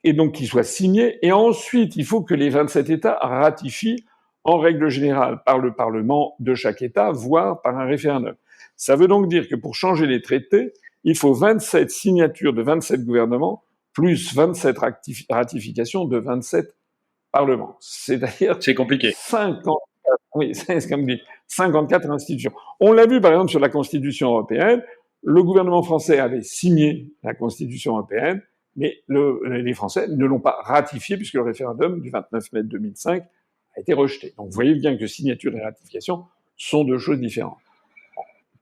et donc qui soit signé, et ensuite il faut que les 27 États ratifient en règle générale par le Parlement de chaque État, voire par un référendum. Ça veut donc dire que pour changer les traités, il faut 27 signatures de 27 gouvernements, plus 27 ratifications de 27 parlements. C'est-à-dire C'est compliqué. 54, oui, c'est comme dit, 54 institutions. On l'a vu par exemple sur la Constitution européenne, le gouvernement français avait signé la Constitution européenne, mais les Français ne l'ont pas ratifié puisque le référendum du 29 mai 2005 a été rejeté. Donc vous voyez bien que signature et ratification sont deux choses différentes.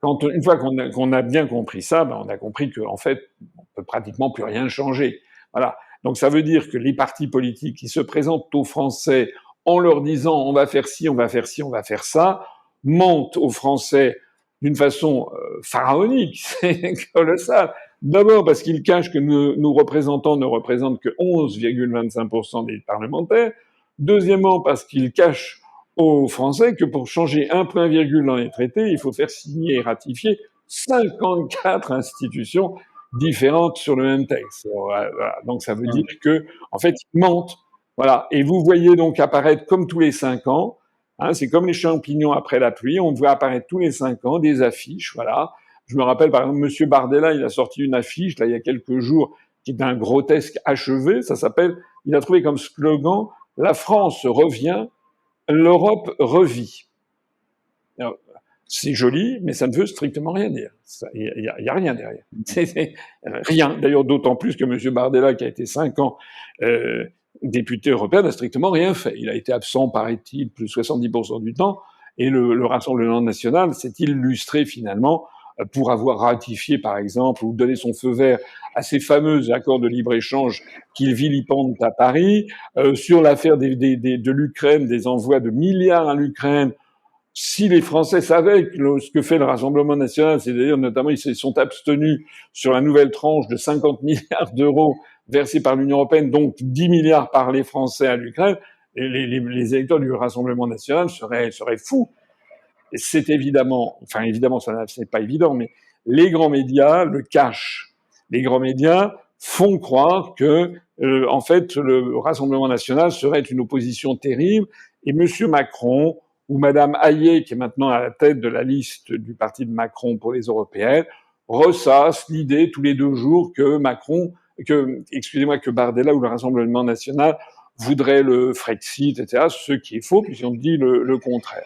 Une fois qu'on a bien compris ça, on a compris qu'en fait, on peut pratiquement plus rien changer. Voilà. Donc ça veut dire que les partis politiques qui se présentent aux Français en leur disant on va faire ci, on va faire ci, on va faire ça, mentent aux Français d'une façon pharaonique, c'est colossal. D'abord parce qu'ils cachent que nos représentants ne représentent que 11,25% des parlementaires. Deuxièmement parce qu'ils cachent aux Français que pour changer un point virgule dans les traités, il faut faire signer et ratifier 54 institutions différentes sur le même texte. Voilà. Donc ça veut dire que, en fait, ils mentent. Voilà. Et vous voyez donc apparaître comme tous les 5 ans, hein, c'est comme les champignons après la pluie, on voit apparaître tous les 5 ans des affiches, voilà. Je me rappelle par exemple Monsieur Bardella, il a sorti une affiche là il y a quelques jours qui est d'un grotesque achevé. Ça s'appelle, il a trouvé comme slogan "La France revient, l'Europe revit". Alors, c'est joli, mais ça ne veut strictement rien dire. Il y a rien derrière. C'est rien. D'ailleurs, d'autant plus que M. Bardella, qui a été 5 ans député européen, n'a strictement rien fait. Il a été absent, paraît-il, plus de 70% du temps, et le Rassemblement national s'est illustré finalement pour avoir ratifié, par exemple, ou donné son feu vert à ces fameux accords de libre-échange qu'il vilipende à Paris, sur l'affaire de l'Ukraine, des envois de milliards à l'Ukraine. Si les Français savaient ce que fait le Rassemblement national, c'est-à-dire notamment ils se sont abstenus sur la nouvelle tranche de 50 milliards d'euros versés par l'Union européenne, donc 10 milliards par les Français à l'Ukraine, les électeurs du Rassemblement national seraient fous. Et c'est évidemment, enfin évidemment, ça c'est pas évident, mais les grands médias le cachent. Les grands médias font croire que, en fait, le Rassemblement national serait une opposition terrible, et Monsieur Macron ou Madame Hayet, qui est maintenant à la tête de la liste du parti de Macron pour les européennes, ressassent l'idée tous les 2 jours que que Bardella ou le Rassemblement national voudrait le Frexit, etc. Ce qui est faux, puisqu'on dit le contraire.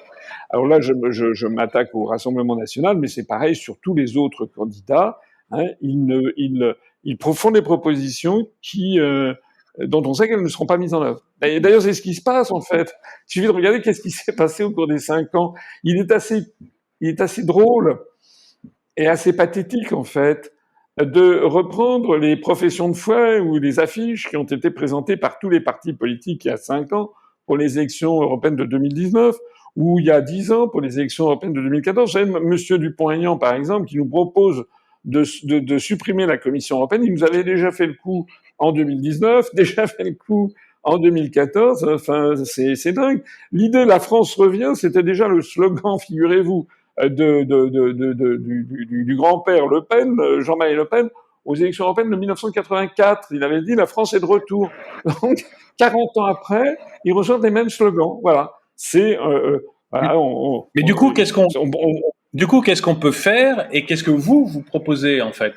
Alors là, je m'attaque au Rassemblement national, mais c'est pareil sur tous les autres candidats. Hein, ils font des propositions dont on sait qu'elles ne seront pas mises en œuvre. Et d'ailleurs, c'est ce qui se passe en fait. Il suffit de regarder qu'est-ce qui s'est passé au cours des 5 ans. Il est assez drôle et assez pathétique en fait de reprendre les professions de foi ou les affiches qui ont été présentées par tous les partis politiques il y a 5 ans pour les élections européennes de 2019 ou il y a 10 ans pour les élections européennes de 2014. Vous savez, Monsieur Dupont-Aignan, par exemple, qui nous propose de supprimer la Commission européenne, il nous avait déjà fait le coup en 2019, déjà fait le coup en 2014. Enfin, c'est dingue. L'idée "la France revient", c'était déjà le slogan, figurez-vous, du grand-père Le Pen, Jean-Marie Le Pen, aux élections européennes de 1984. Il avait dit "la France est de retour". Donc, 40 ans après, ils reçoivent les mêmes slogans. Voilà. C'est voilà, Mais du coup, qu'est-ce qu'on peut faire et qu'est-ce que vous proposez en fait?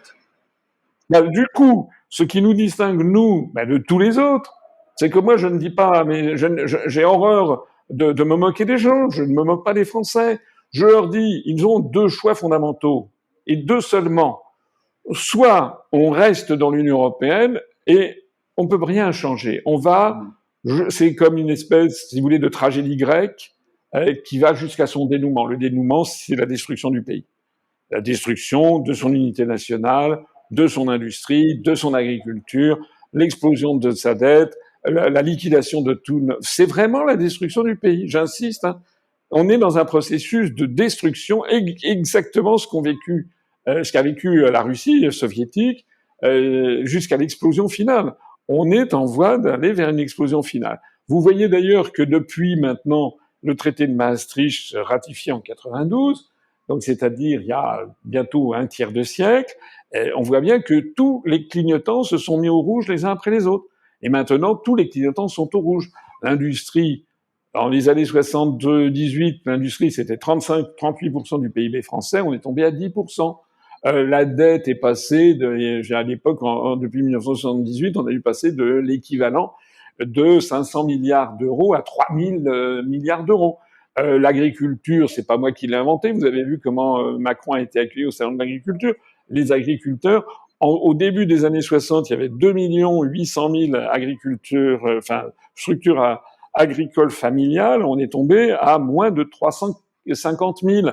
du coup, ce qui nous distingue, nous, de tous les autres, c'est que moi, je ne dis pas, mais j'ai horreur de me moquer des gens, je ne me moque pas des Français. Je leur dis, ils ont 2 choix fondamentaux, et 2 seulement. Soit on reste dans l'Union européenne et on ne peut rien changer. C'est comme une espèce, si vous voulez, de tragédie grecque qui va jusqu'à son dénouement. Le dénouement, c'est la destruction du pays, la destruction de son unité nationale, de son industrie, de son agriculture, l'explosion de sa dette, la liquidation de tout. C'est vraiment la destruction du pays, j'insiste. Hein. On est dans un processus de destruction, exactement ce qu'a vécu la Russie soviétique jusqu'à l'explosion finale. On est en voie d'aller vers une explosion finale. Vous voyez d'ailleurs que depuis maintenant le traité de Maastricht ratifié en 92, donc c'est-à-dire il y a bientôt un tiers de siècle, on voit bien que tous les clignotants se sont mis au rouge les uns après les autres. Et maintenant, tous les clignotants sont au rouge. L'industrie, dans les années 78, l'industrie, c'était 38% du PIB français, on est tombé à 10%. La dette est passée, à l'époque, depuis 1978, on a dû passer de l'équivalent de 500 milliards d'euros à 3000 milliards d'euros. L'agriculture, c'est pas moi qui l'ai inventé. Vous avez vu comment Macron a été accueilli au salon de l'agriculture. Les agriculteurs, au début des années 60, il y avait 2 800 000 structures agricoles familiales. On est tombé à moins de 350 000.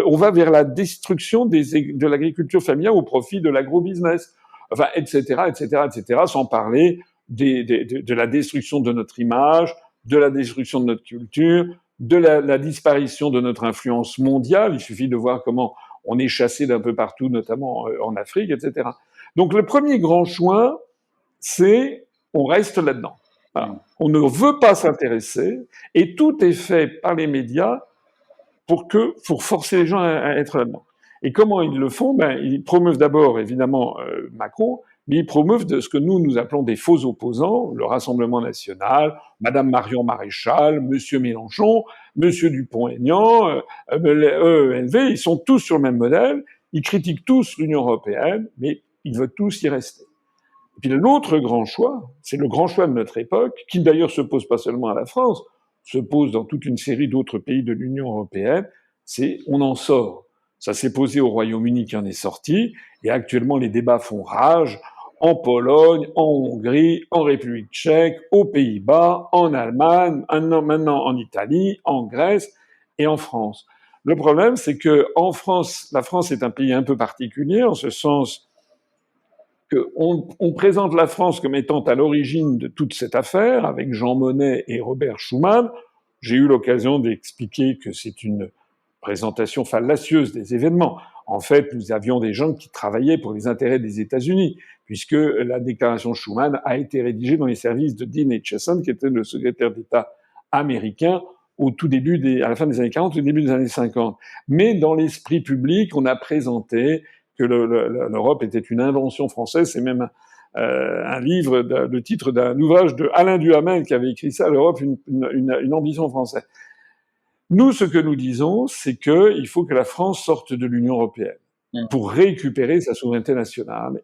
On va vers la destruction de l'agriculture familiale au profit de l'agro-business, enfin, etc., etc., etc., sans parler de la destruction de notre image, de la destruction de notre culture, de la disparition de notre influence mondiale. Il suffit de voir comment on est chassé d'un peu partout, notamment en Afrique, etc. Donc le premier grand choix, c'est on reste là-dedans. Voilà. On ne veut pas s'intéresser, et tout est fait par les médias pour forcer les gens à être là-dedans. Et comment ils le font? Ils promeuvent d'abord, évidemment, Macron, mais ils promeuvent de ce que nous appelons des faux opposants, le Rassemblement national, Madame Marion Maréchal, Monsieur Mélenchon, Monsieur Dupont-Aignan, EELV, ils sont tous sur le même modèle, ils critiquent tous l'Union européenne, mais ils veulent tous y rester. Et puis l'autre grand choix, c'est le grand choix de notre époque, qui d'ailleurs se pose pas seulement à la France, se pose dans toute une série d'autres pays de l'Union européenne, c'est on en sort. Ça s'est posé au Royaume-Uni qui en est sorti, et actuellement les débats font rage en Pologne, en Hongrie, en République tchèque, aux Pays-Bas, en Allemagne, maintenant en Italie, en Grèce et en France. Le problème, c'est que en France, la France est un pays un peu particulier, en ce sens qu'on présente la France comme étant à l'origine de toute cette affaire, avec Jean Monnet et Robert Schuman. J'ai eu l'occasion d'expliquer que c'est une présentation fallacieuse des événements. En fait, nous avions des gens qui travaillaient pour les intérêts des États-Unis, puisque la déclaration Schuman a été rédigée dans les services de Dean Acheson, qui était le secrétaire d'État américain à la fin des années 40, au début des années 50. Mais dans l'esprit public, on a présenté que l'Europe était une invention française. C'est même un livre, le titre d'un ouvrage de Alain Duhamel qui avait écrit ça, l'Europe, une ambition française. Nous, ce que nous disons, c'est qu'il faut que la France sorte de l'Union européenne pour récupérer sa souveraineté nationale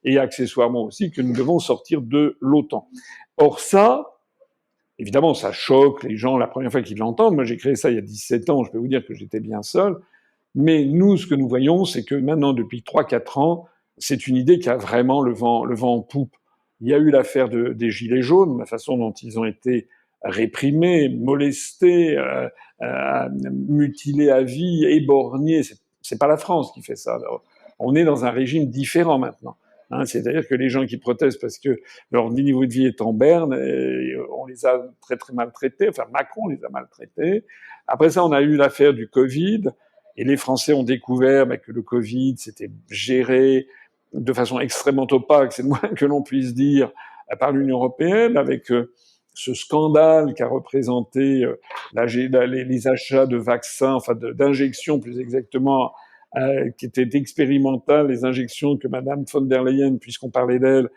et accessoirement aussi que nous devons sortir de l'OTAN. Or ça, évidemment, ça choque les gens la première fois qu'ils l'entendent. Moi, j'ai créé ça il y a 17 ans, je peux vous dire que j'étais bien seul. Mais nous, ce que nous voyons, c'est que maintenant, depuis 3-4 ans, c'est une idée qui a vraiment le vent en poupe. Il y a eu l'affaire des Gilets jaunes, la façon dont ils ont été réprimés, molestés, mutilés à vie, éborgnés. C'est pas la France qui fait ça. Alors, on est dans un régime différent maintenant. C'est-à-dire que les gens qui protestent parce que leur niveau de vie est en berne, on les a très très maltraités. Enfin, Macron les a maltraités. Après ça, on a eu l'affaire du Covid. Et les Français ont découvert que le Covid, c'était géré de façon extrêmement opaque, c'est le moins que l'on puisse dire, par l'Union européenne, avec ce scandale qu'a représenté les achats de vaccins, enfin d'injections plus exactement, qui étaient expérimentales, les injections que Madame von der Leyen, puisqu'on parlait d'elle,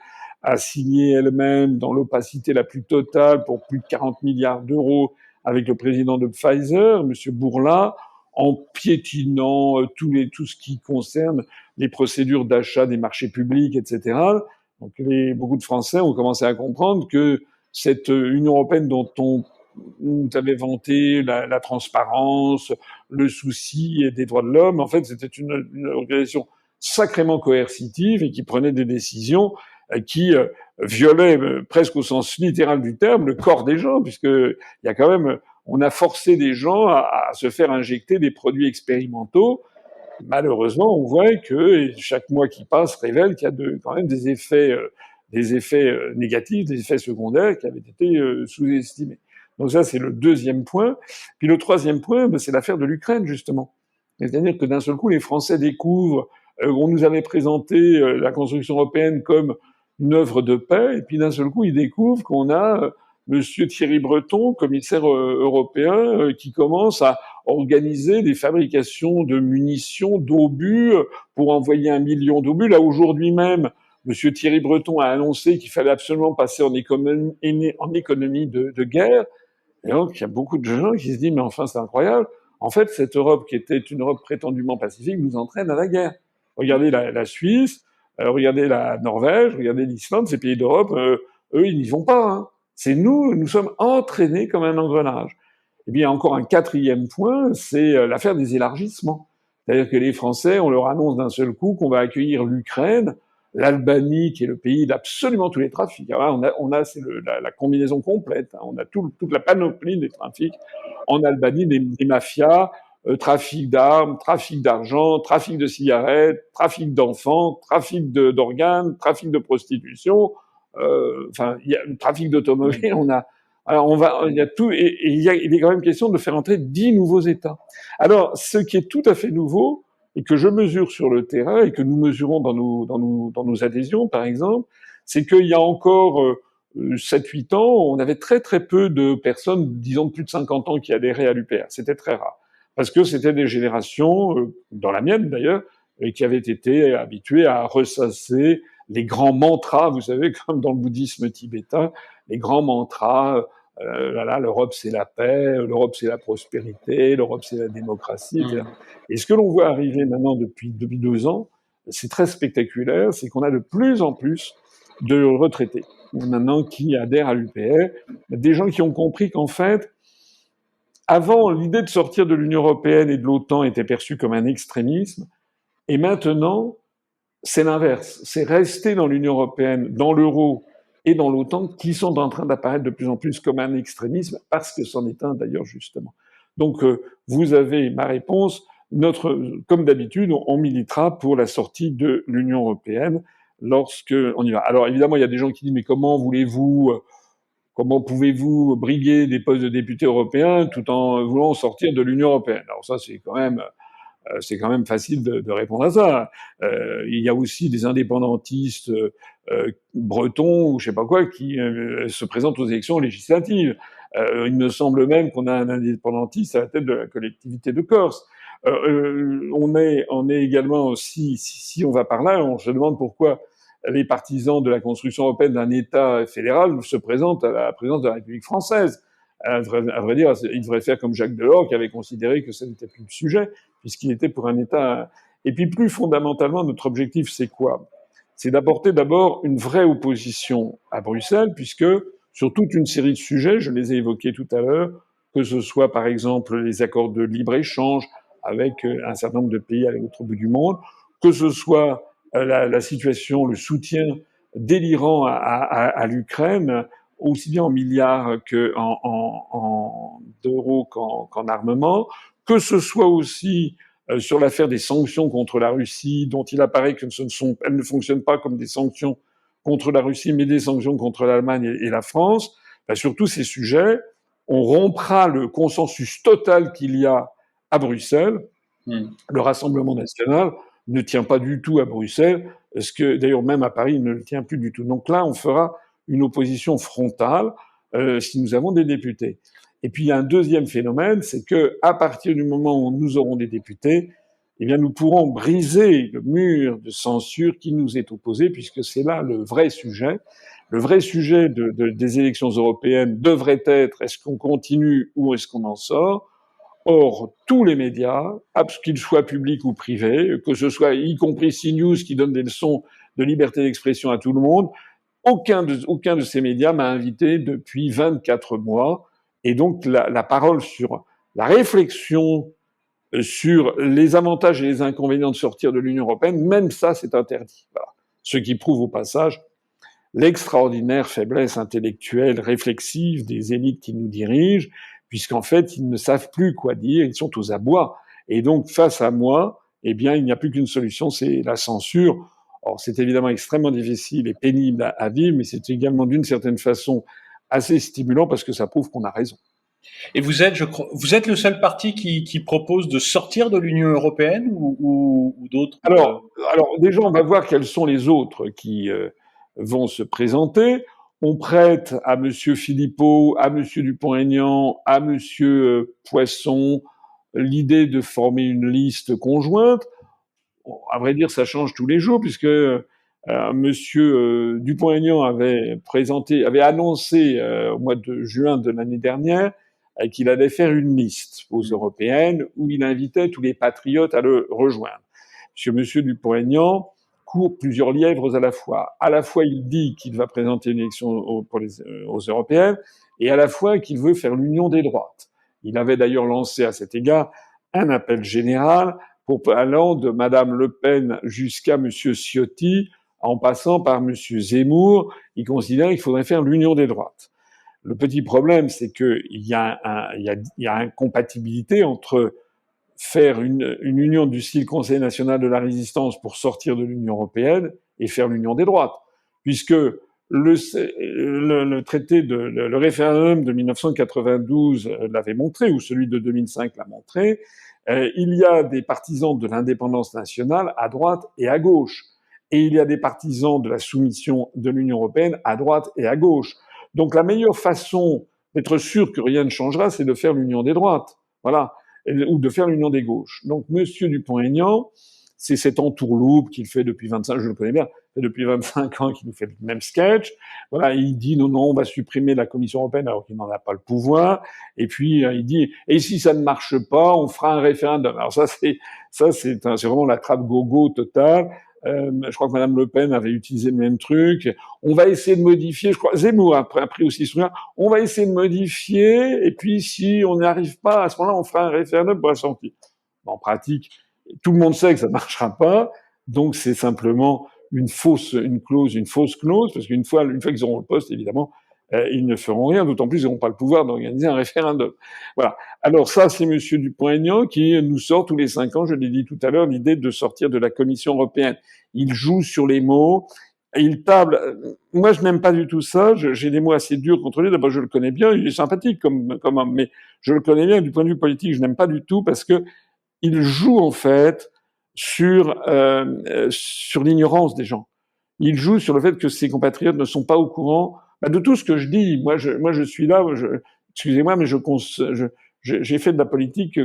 a signées elle-même dans l'opacité la plus totale pour plus de 40 milliards d'euros avec le président de Pfizer, Monsieur Bourla, en piétinant tout ce qui concerne les procédures d'achat des marchés publics, etc. Donc beaucoup de Français ont commencé à comprendre que cette Union européenne dont on avait vanté la transparence, le souci des droits de l'homme, en fait, c'était une organisation sacrément coercitive et qui prenait des décisions qui violaient presque au sens littéral du terme le corps des gens, puisque il y a quand même on a forcé des gens à se faire injecter des produits expérimentaux. Malheureusement, on voit que chaque mois qui passe révèle qu'il y a quand même des effets négatifs, des effets secondaires qui avaient été sous-estimés. Donc ça, c'est le deuxième point. Puis le troisième point, c'est l'affaire de l'Ukraine, justement. C'est-à-dire que d'un seul coup, les Français découvrent, on nous avait présenté la construction européenne comme une œuvre de paix, et puis d'un seul coup, ils découvrent qu'on a Monsieur Thierry Breton, commissaire européen, qui commence à organiser des fabrications de munitions, d'obus, pour envoyer 1 million d'obus. Là, aujourd'hui même, Monsieur Thierry Breton a annoncé qu'il fallait absolument passer en économie de guerre. Et donc, il y a beaucoup de gens qui se disent, mais enfin, c'est incroyable. En fait, cette Europe, qui était une Europe prétendument pacifique, nous entraîne à la guerre. Regardez la Suisse, regardez la Norvège, regardez l'Islande, ces pays d'Europe, eux, ils n'y vont pas. C'est nous sommes entraînés comme un engrenage. Et puis, il y a encore un quatrième point, c'est l'affaire des élargissements. C'est-à-dire que les Français, on leur annonce d'un seul coup qu'on va accueillir l'Ukraine, l'Albanie, qui est le pays d'absolument tous les trafics. Alors là, on a la combinaison complète. On a toute la panoplie des trafics. En Albanie, des mafias, trafic d'armes, trafic d'argent, trafic de cigarettes, trafic d'enfants, trafic d'organes, trafic de prostitution. Il y a le trafic d'automobiles. Il y a tout, et il est quand même question de faire entrer 10 nouveaux États. Alors, ce qui est tout à fait nouveau, et que je mesure sur le terrain, et que nous mesurons dans nos adhésions, par exemple, c'est qu'il y a encore 7-8 ans, on avait très très peu de personnes, disons de plus de 50 ans, qui adhéraient à l'UPR. C'était très rare. Parce que c'était des générations, dans la mienne d'ailleurs, qui avaient été habituées à ressasser les grands mantras, vous savez, comme dans le bouddhisme tibétain, les grands mantras. Voilà, l'Europe c'est la paix, l'Europe c'est la prospérité, l'Europe c'est la démocratie, etc. Mmh. Et ce que l'on voit arriver maintenant depuis 2 ans, c'est très spectaculaire, c'est qu'on a de plus en plus de retraités maintenant qui adhèrent à l'UPR, des gens qui ont compris qu'en fait, avant, l'idée de sortir de l'Union européenne et de l'OTAN était perçue comme un extrémisme, et maintenant, c'est l'inverse. C'est rester dans l'Union européenne, dans l'euro et dans l'OTAN qui sont en train d'apparaître de plus en plus comme un extrémisme, parce que c'en est un d'ailleurs justement. Donc, vous avez ma réponse. Comme d'habitude, on militera pour la sortie de l'Union européenne lorsque on y va. Alors évidemment, il y a des gens qui disent mais comment pouvez-vous briguer des postes de députés européens tout en voulant sortir de l'Union européenne? Alors ça, c'est quand même facile de répondre à ça. Il y a aussi des indépendantistes bretons ou je sais pas quoi qui se présentent aux élections législatives. Il me semble même qu'on a un indépendantiste à la tête de la collectivité de Corse. On est également aussi, si on va par là, on se demande pourquoi les partisans de la construction européenne d'un État fédéral se présentent à la présidence de la République française. À vrai dire, ils devraient faire comme Jacques Delors, qui avait considéré que ça n'était plus le sujet, puisqu'il était pour un État. Et puis, plus fondamentalement, notre objectif, c'est quoi? C'est d'apporter d'abord une vraie opposition à Bruxelles, puisque sur toute une série de sujets, je les ai évoqués tout à l'heure, que ce soit par exemple les accords de libre-échange avec un certain nombre de pays à l'autre bout du monde, que ce soit la situation, le soutien délirant à l'Ukraine, aussi bien en milliards d'euros qu'en armement, que ce soit aussi sur l'affaire des sanctions contre la Russie, dont il apparaît que elles ne fonctionnent pas comme des sanctions contre la Russie, mais des sanctions contre l'Allemagne et la France. Ben, sur tous ces sujets, on rompra le consensus total qu'il y a à Bruxelles. Le Rassemblement national ne tient pas du tout à Bruxelles, ce que d'ailleurs même à Paris il ne le tient plus du tout. Donc là, on fera une opposition frontale si nous avons des députés. Et puis il y a un deuxième phénomène, c'est que à partir du moment où nous aurons des députés, eh bien nous pourrons briser le mur de censure qui nous est opposé, puisque c'est là le vrai sujet. Le vrai sujet des élections européennes devrait être est-ce qu'on continue ou est-ce qu'on en sort? Or, tous les médias, qu'ils soient publics ou privés, que ce soit y compris CNews qui donne des leçons de liberté d'expression à tout le monde, aucun de ces médias m'a invité depuis 24 mois. Et donc, la parole sur la réflexion sur les avantages et les inconvénients de sortir de l'Union européenne, même ça, c'est interdit. Voilà. Ce qui prouve au passage l'extraordinaire faiblesse intellectuelle, réflexive des élites qui nous dirigent, puisqu'en fait, ils ne savent plus quoi dire, ils sont aux abois. Et donc, face à moi, eh bien, il n'y a plus qu'une solution, c'est la censure. Or, c'est évidemment extrêmement difficile et pénible à vivre, mais c'est également d'une certaine façon assez stimulant parce que ça prouve qu'on a raison. Et vous êtes le seul parti qui propose de sortir de l'Union européenne ou d'autres Alors, déjà, on va voir quels sont les autres qui vont se présenter. On prête à M. Philippot, à M. Dupont-Aignan, à M. Poisson l'idée de former une liste conjointe. Bon, à vrai dire, ça change tous les jours puisque M. Dupont-Aignan avait annoncé au mois de juin de l'année dernière qu'il allait faire une liste aux européennes où il invitait tous les patriotes à le rejoindre. Monsieur Dupont-Aignan court plusieurs lièvres à la fois. À la fois, il dit qu'il va présenter une élection aux européennes, et à la fois qu'il veut faire l'union des droites. Il avait d'ailleurs lancé à cet égard un appel général allant de Madame Le Pen jusqu'à Monsieur Ciotti, en passant par Monsieur Zemmour. Il considère qu'il faudrait faire l'union des droites. Le petit problème, c'est qu'il y a une incompatibilité entre faire une union du style Conseil national de la résistance pour sortir de l'Union européenne et faire l'union des droites, puisque le traité le référendum de 1992 l'avait montré, ou celui de 2005 l'a montré, il y a des partisans de l'indépendance nationale à droite et à gauche, et il y a des partisans de la soumission de l'Union européenne à droite et à gauche. Donc la meilleure façon d'être sûr que rien ne changera, c'est de faire l'union des droites. Voilà. Ou de faire l'union des gauches. Donc, M. Dupont-Aignan c'est cette entourloupe qu'il fait depuis 25, je le connais bien, depuis 25 ans qu'il nous fait le même sketch. Voilà, il dit non, non, on va supprimer la Commission européenne alors qu'il n'en a pas le pouvoir. Et puis il dit et si ça ne marche pas, on fera un référendum. Alors c'est vraiment la trappe gogo totale. Je crois que Madame Le Pen avait utilisé le même truc. On va essayer de modifier. Je crois Zemmour a pris aussi ce truc-là. On va essayer de modifier. Et puis si on n'y arrive pas, à ce moment-là, on fera un référendum pour la sortie. En pratique, tout le monde sait que ça ne marchera pas. Donc c'est simplement une fausse clause, parce qu'une fois qu'ils auront le poste, évidemment, ils ne feront rien, d'autant plus qu'ils n'auront pas le pouvoir d'organiser un référendum. Voilà. Alors ça, c'est Monsieur Dupont-Aignan qui nous sort tous les 5 ans, je l'ai dit tout à l'heure, l'idée de sortir de la Commission européenne. Il joue sur les mots, il table. Moi, je n'aime pas du tout ça. J'ai des mots assez durs contre lui. D'abord, je le connais bien, il est sympathique comme homme, mais je le connais bien du point de vue politique. Je n'aime pas du tout parce que il joue en fait sur l'ignorance des gens. Il joue sur le fait que ses compatriotes ne sont pas au courant de tout ce que je dis. Moi, je suis là. Excusez-moi, mais j'ai fait de la politique.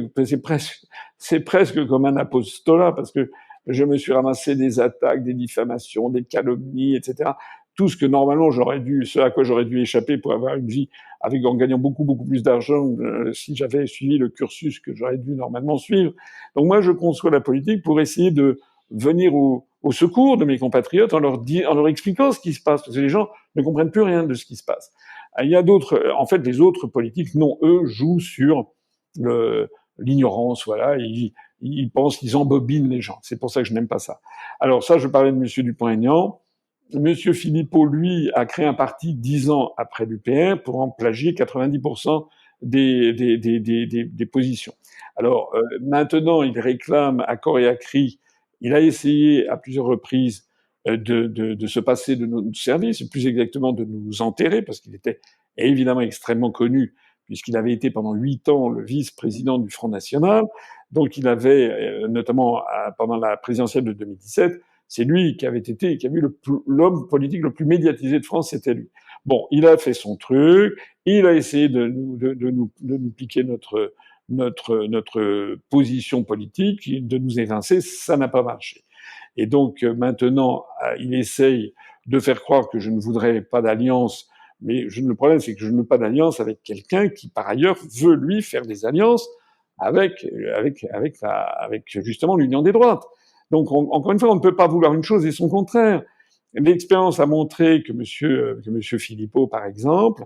C'est presque comme un apostolat parce que je me suis ramassé des attaques, des diffamations, des calomnies, etc. Tout ce que normalement ce à quoi j'aurais dû échapper pour avoir une vie en gagnant beaucoup plus d'argent si j'avais suivi le cursus que j'aurais dû normalement suivre. Donc moi, je conçois la politique pour essayer de venir au secours de mes compatriotes en leur expliquant ce qui se passe, parce que les gens ne comprennent plus rien de ce qui se passe. Il y a les autres politiques, non, eux jouent sur l'ignorance, voilà, ils pensent qu'ils embobinent les gens. C'est pour ça que je n'aime pas ça. Alors ça, je parlais de Monsieur Dupont-Aignan. Monsieur Philippot, lui, a créé un parti 10 ans après l'UPR pour en plagier 90% des positions. Alors maintenant, il réclame à corps et à cri. Il a essayé à plusieurs reprises de se passer de nos services, plus exactement de nous enterrer, parce qu'il était évidemment extrêmement connu, puisqu'il avait été pendant 8 ans le vice-président du Front National. Donc il avait, notamment pendant la présidentielle de 2017, c'est lui qui a vu l'homme politique le plus médiatisé de France, c'était lui. Bon, il a fait son truc, il a essayé de nous piquer notre position politique, de nous évincer, ça n'a pas marché. Et donc maintenant, il essaye de faire croire que je ne voudrais pas d'alliance, mais le problème c'est que je ne veux pas d'alliance avec quelqu'un qui par ailleurs veut lui faire des alliances avec justement l'union des droites. Donc encore une fois, on ne peut pas vouloir une chose et son contraire. L'expérience a montré que Monsieur Philippot, par exemple,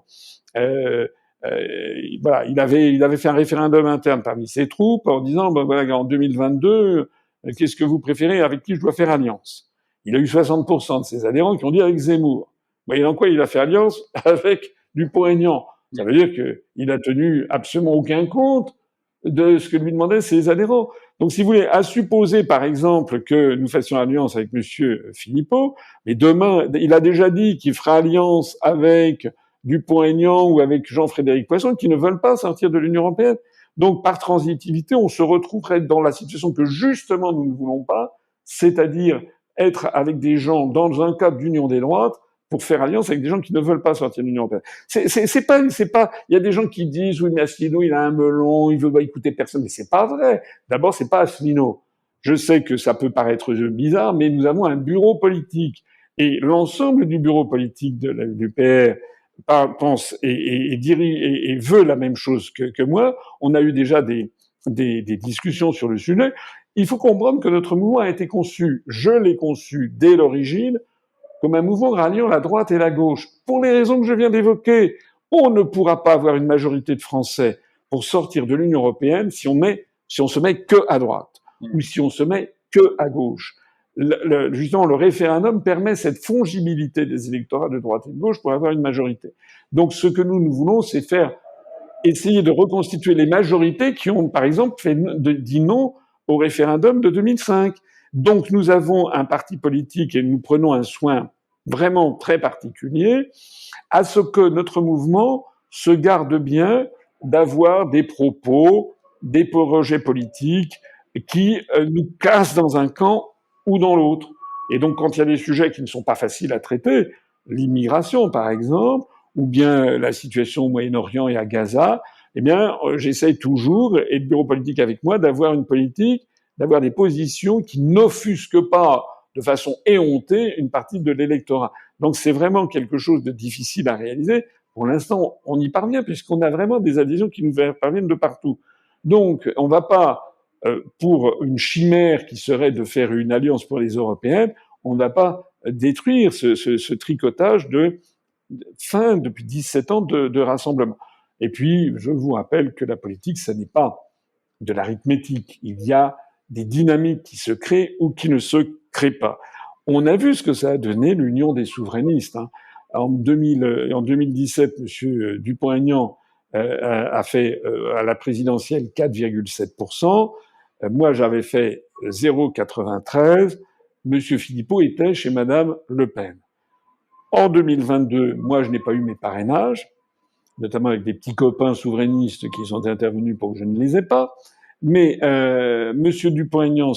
voilà, il avait fait un référendum interne parmi ses troupes en disant voilà, en 2022, qu'est-ce que vous préférez, avec qui je dois faire alliance? Il a eu 60% de ses adhérents qui ont dit avec Zemmour. Vous voyez dans quoi il a fait alliance? Avec Dupont-Aignan. Ça veut dire qu'il a tenu absolument aucun compte de ce que lui demandaient ses adhérents. Donc, si vous voulez, à supposer, par exemple, que nous fassions alliance avec Monsieur Philippot, mais demain, il a déjà dit qu'il fera alliance avec Dupont-Aignan ou avec Jean-Frédéric Poisson, qui ne veulent pas sortir de l'Union européenne. Donc, par transitivité, on se retrouverait dans la situation que justement nous ne voulons pas, c'est-à-dire être avec des gens dans un cadre d'union des droites pour faire alliance avec des gens qui ne veulent pas sortir de l'Union européenne. C'est pas, il y a des gens qui disent, oui, mais Asselineau, il a un melon, il veut pas écouter personne, mais c'est pas vrai. D'abord, c'est pas Asselineau. Je sais que ça peut paraître bizarre, mais nous avons un bureau politique. Et l'ensemble du bureau politique de l'UPR pense et veut la même chose que moi. On a eu déjà des discussions sur le sujet. Il faut comprendre que notre mouvement a été conçu, je l'ai conçu dès l'origine, comme un mouvement ralliant la droite et la gauche. Pour les raisons que je viens d'évoquer, on ne pourra pas avoir une majorité de Français pour sortir de l'Union européenne si on se met que à droite ou si on se met que à gauche. Justement, le référendum permet cette fongibilité des électorats de droite et de gauche pour avoir une majorité. Donc, ce que nous voulons, c'est essayer de reconstituer les majorités qui ont, par exemple, dit non au référendum de 2005. Donc nous avons un parti politique et nous prenons un soin vraiment très particulier à ce que notre mouvement se garde bien d'avoir des propos, des projets politiques qui nous cassent dans un camp ou dans l'autre. Et donc quand il y a des sujets qui ne sont pas faciles à traiter, l'immigration par exemple, ou bien la situation au Moyen-Orient et à Gaza, eh bien j'essaie toujours, et le bureau politique avec moi, d'avoir une politique d'avoir des positions qui n'offusquent pas de façon éhontée une partie de l'électorat. Donc c'est vraiment quelque chose de difficile à réaliser. Pour l'instant, on y parvient puisqu'on a vraiment des adhésions qui nous parviennent de partout. Donc on ne va pas, pour une chimère qui serait de faire une alliance pour les européennes, on ne va pas détruire ce tricotage de fin depuis 17 ans de rassemblement. Et puis, je vous rappelle que la politique, ça n'est pas de l'arithmétique. Il y a des dynamiques qui se créent ou qui ne se créent pas. On a vu ce que ça a donné l'Union des souverainistes. Hein. En 2017, M. Dupont-Aignan a fait à la présidentielle 4,7%. Moi, j'avais fait 0,93. M. Philippot était chez Mme Le Pen. En 2022, moi, je n'ai pas eu mes parrainages, notamment avec des petits copains souverainistes qui sont intervenus pour que je ne les ai pas. Mais Monsieur Dupont-Aignan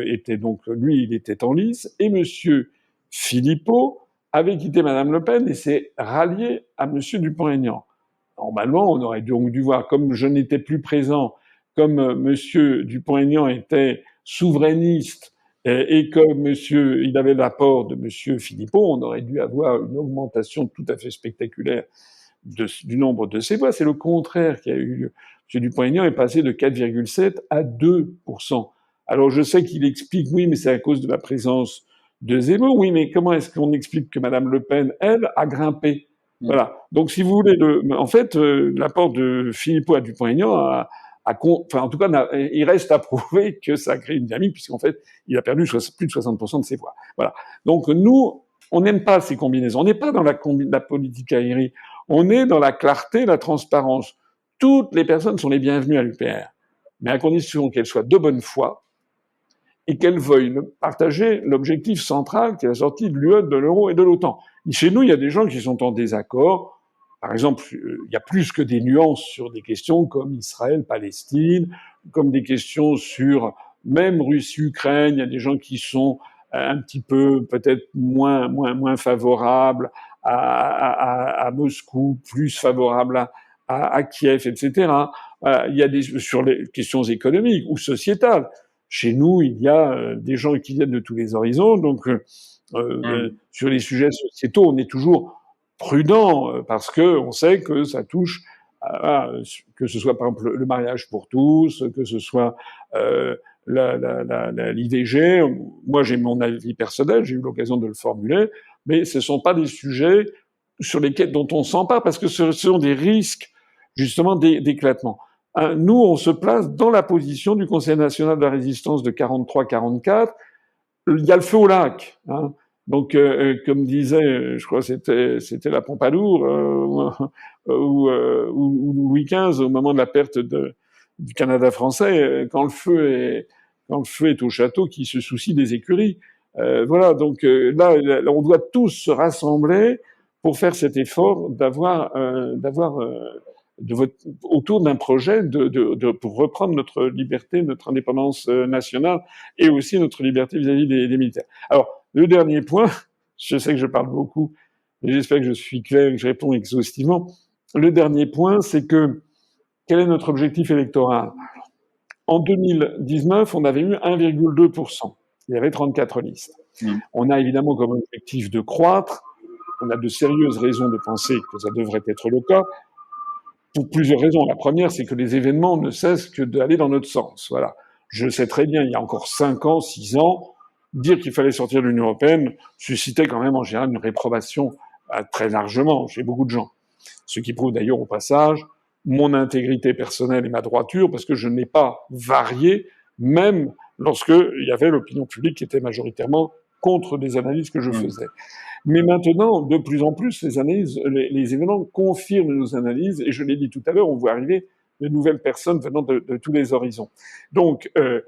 était donc lui, il était en lice, et Monsieur Philippot avait quitté Madame Le Pen et s'est rallié à Monsieur Dupont-Aignan. Normalement, on aurait donc dû voir, comme je n'étais plus présent, comme Monsieur Dupont-Aignan était souverainiste et comme Monsieur, il avait l'apport de Monsieur Philippot, on aurait dû avoir une augmentation tout à fait spectaculaire du nombre de ses voix. C'est le contraire qui a eu lieu. M. Dupont-Aignan est passé de 4,7 à 2%. Alors je sais qu'il explique, oui, mais c'est à cause de la présence de Zemmour. Oui, mais comment est-ce qu'on explique que Mme Le Pen, elle, a grimpé? Voilà. Donc si vous voulez, en fait, l'apport de Philippot à Dupont-Aignan enfin, en tout cas, il reste à prouver que ça a créé une dynamique, puisqu'en fait, il a perdu plus de 60% de ses voix. Voilà. Donc nous, on n'aime pas ces combinaisons. On n'est pas dans la politique aérienne. On est dans la clarté, la transparence. Toutes les personnes sont les bienvenues à l'UPR, mais à condition qu'elles soient de bonne foi et qu'elles veuillent partager l'objectif central qui est la sortie de l'UE, de l'euro et de l'OTAN. Chez nous, il y a des gens qui sont en désaccord. Par exemple, il y a plus que des nuances sur des questions comme Israël, Palestine, comme des questions sur même Russie-Ukraine. Il y a des gens qui sont un petit peu peut-être moins favorables à Moscou, plus favorables à Kiev, etc. Il y a sur les questions économiques ou sociétales. Chez nous, il y a des gens qui viennent de tous les horizons. Donc, sur les sujets sociétaux, on est toujours prudent parce que on sait que ça touche que ce soit par exemple le mariage pour tous, que ce soit l'IVG. Moi, j'ai mon avis personnel, j'ai eu l'occasion de le formuler, mais ce ne sont pas des sujets sur lesquels dont on s'empare parce que ce sont des risques justement d'éclatement. Nous, on se place dans la position du Conseil national de la résistance de 43-44. Il y a le feu au lac. Hein. Donc, comme disait, je crois que c'était la Pompadour ou Louis XV au moment de la perte du Canada français, quand le feu est au château, qui se soucie des écuries. Voilà. Donc là, on doit tous se rassembler pour faire cet effort autour d'un projet pour reprendre notre liberté, notre indépendance nationale et aussi notre liberté vis-à-vis des militaires. Alors, le dernier point, je sais que je parle beaucoup, mais j'espère que je suis clair et que je réponds exhaustivement. Le dernier point, c'est que quel est notre objectif électoral? En 2019, on avait eu 1,2%. Il y avait 34 listes. On a évidemment comme objectif de croître. On a de sérieuses raisons de penser que ça devrait être le cas. Pour plusieurs raisons. La première, c'est que les événements ne cessent que d'aller dans notre sens. Voilà. Je sais très bien, il y a encore 5 ans, 6 ans, dire qu'il fallait sortir de l'Union européenne suscitait quand même en général une réprobation très largement chez beaucoup de gens. Ce qui prouve d'ailleurs au passage mon intégrité personnelle et ma droiture, parce que je n'ai pas varié, même lorsqu'il y avait l'opinion publique qui était majoritairement contre des analyses que je faisais. Mais maintenant, de plus en plus, les événements confirment nos analyses, et je l'ai dit tout à l'heure, on voit arriver de nouvelles personnes venant de tous les horizons. Donc, on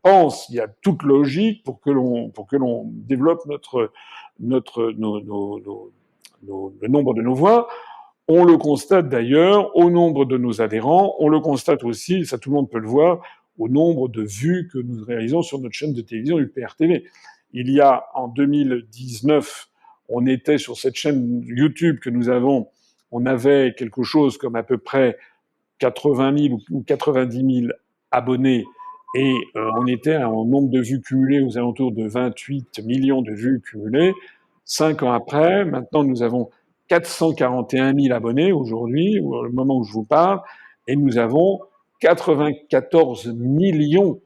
pense, il y a toute logique pour que l'on développe le nombre de nos voix. On le constate d'ailleurs au nombre de nos adhérents, on le constate aussi, ça tout le monde peut le voir, au nombre de vues que nous réalisons sur notre chaîne de télévision UPR TV. Il y a, en 2019, on était sur cette chaîne YouTube que nous avons, on avait quelque chose comme à peu près 80 000 ou 90 000 abonnés et on était en nombre de vues cumulées aux alentours de 28 millions de vues cumulées. 5 ans après, maintenant nous avons 441 000 abonnés aujourd'hui, au moment où je vous parle, et nous avons 94 millions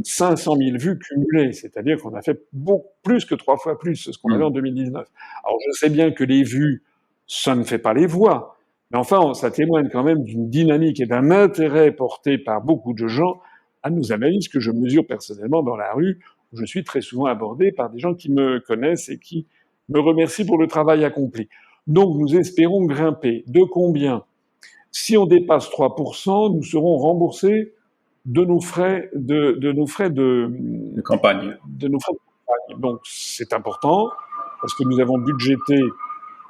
500 000 vues cumulées, c'est-à-dire qu'on a fait beaucoup plus que 3 fois plus que ce qu'on avait en 2019. Alors je sais bien que les vues, ça ne fait pas les voix, mais enfin, ça témoigne quand même d'une dynamique et d'un intérêt porté par beaucoup de gens à nos analyses que je mesure personnellement dans la rue, où je suis très souvent abordé par des gens qui me connaissent et qui me remercient pour le travail accompli. Donc nous espérons grimper. De combien? Si on dépasse 3%, nous serons remboursés de nos frais de campagne. de nos frais de campagne. Donc c'est important parce que nous avons budgété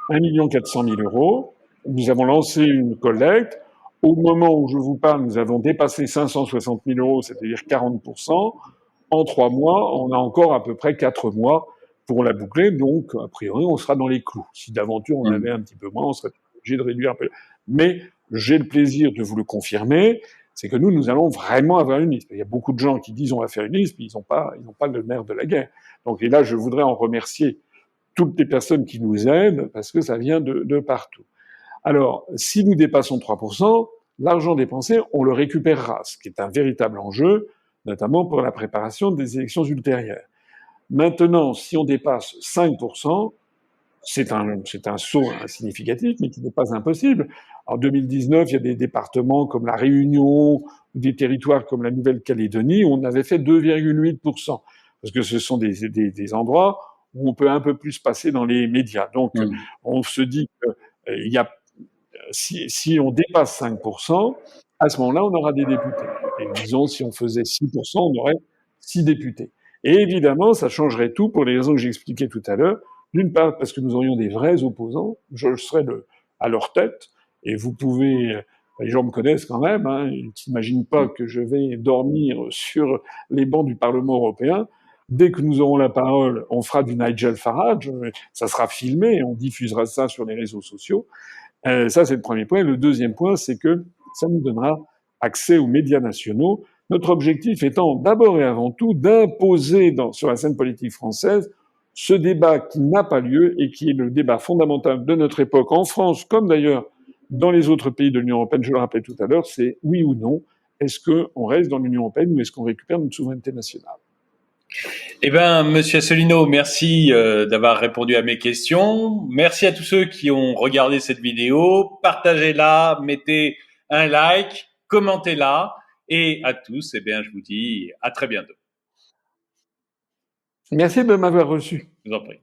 1 400 000 euros. Nous avons lancé une collecte. Au moment où je vous parle, nous avons dépassé 560 000 euros, c'est-à-dire 40%. En 3 mois, on a encore à peu près 4 mois pour la boucler. Donc, a priori, on sera dans les clous. Si d'aventure on avait un petit peu moins, on serait obligé de réduire un peu. Mais j'ai le plaisir de vous le confirmer, c'est que nous allons vraiment avoir une liste. Il y a beaucoup de gens qui disent on va faire une liste, puis ils n'ont pas le nerf de la guerre. Donc, et là, je voudrais en remercier toutes les personnes qui nous aident, parce que ça vient de partout. Alors, si nous dépassons 3%, l'argent dépensé, on le récupérera, ce qui est un véritable enjeu, notamment pour la préparation des élections ultérieures. Maintenant, si on dépasse 5%, c'est un saut significatif, mais qui n'est pas impossible. En 2019, il y a des départements comme la Réunion, ou des territoires comme la Nouvelle-Calédonie, où on avait fait 2,8%. Parce que ce sont des endroits où on peut un peu plus passer dans les médias. Donc, on se dit que il y a, si on dépasse 5%, à ce moment-là, on aura des députés. Et disons, si on faisait 6%, on aurait 6 députés. Et évidemment, ça changerait tout pour les raisons que j'expliquais tout à l'heure. D'une part, parce que nous aurions des vrais opposants, je serais à leur tête, et vous pouvez, les gens me connaissent quand même, hein, ils ne s'imaginent pas que je vais dormir sur les bancs du Parlement européen. Dès que nous aurons la parole, on fera du Nigel Farage, ça sera filmé, on diffusera ça sur les réseaux sociaux. Ça, c'est le premier point. Le deuxième point, c'est que ça nous donnera accès aux médias nationaux. Notre objectif étant d'abord et avant tout d'imposer sur la scène politique française ce débat qui n'a pas lieu et qui est le débat fondamental de notre époque en France, comme d'ailleurs dans les autres pays de l'Union européenne, je le rappelais tout à l'heure, c'est oui ou non, est-ce qu'on reste dans l'Union européenne ou est-ce qu'on récupère notre souveraineté nationale? Eh bien, Monsieur Asselineau, merci d'avoir répondu à mes questions. Merci à tous ceux qui ont regardé cette vidéo. Partagez-la, mettez un like, commentez-la. Et à tous, eh bien, je vous dis à très bientôt. Merci de m'avoir reçu. Je vous en prie.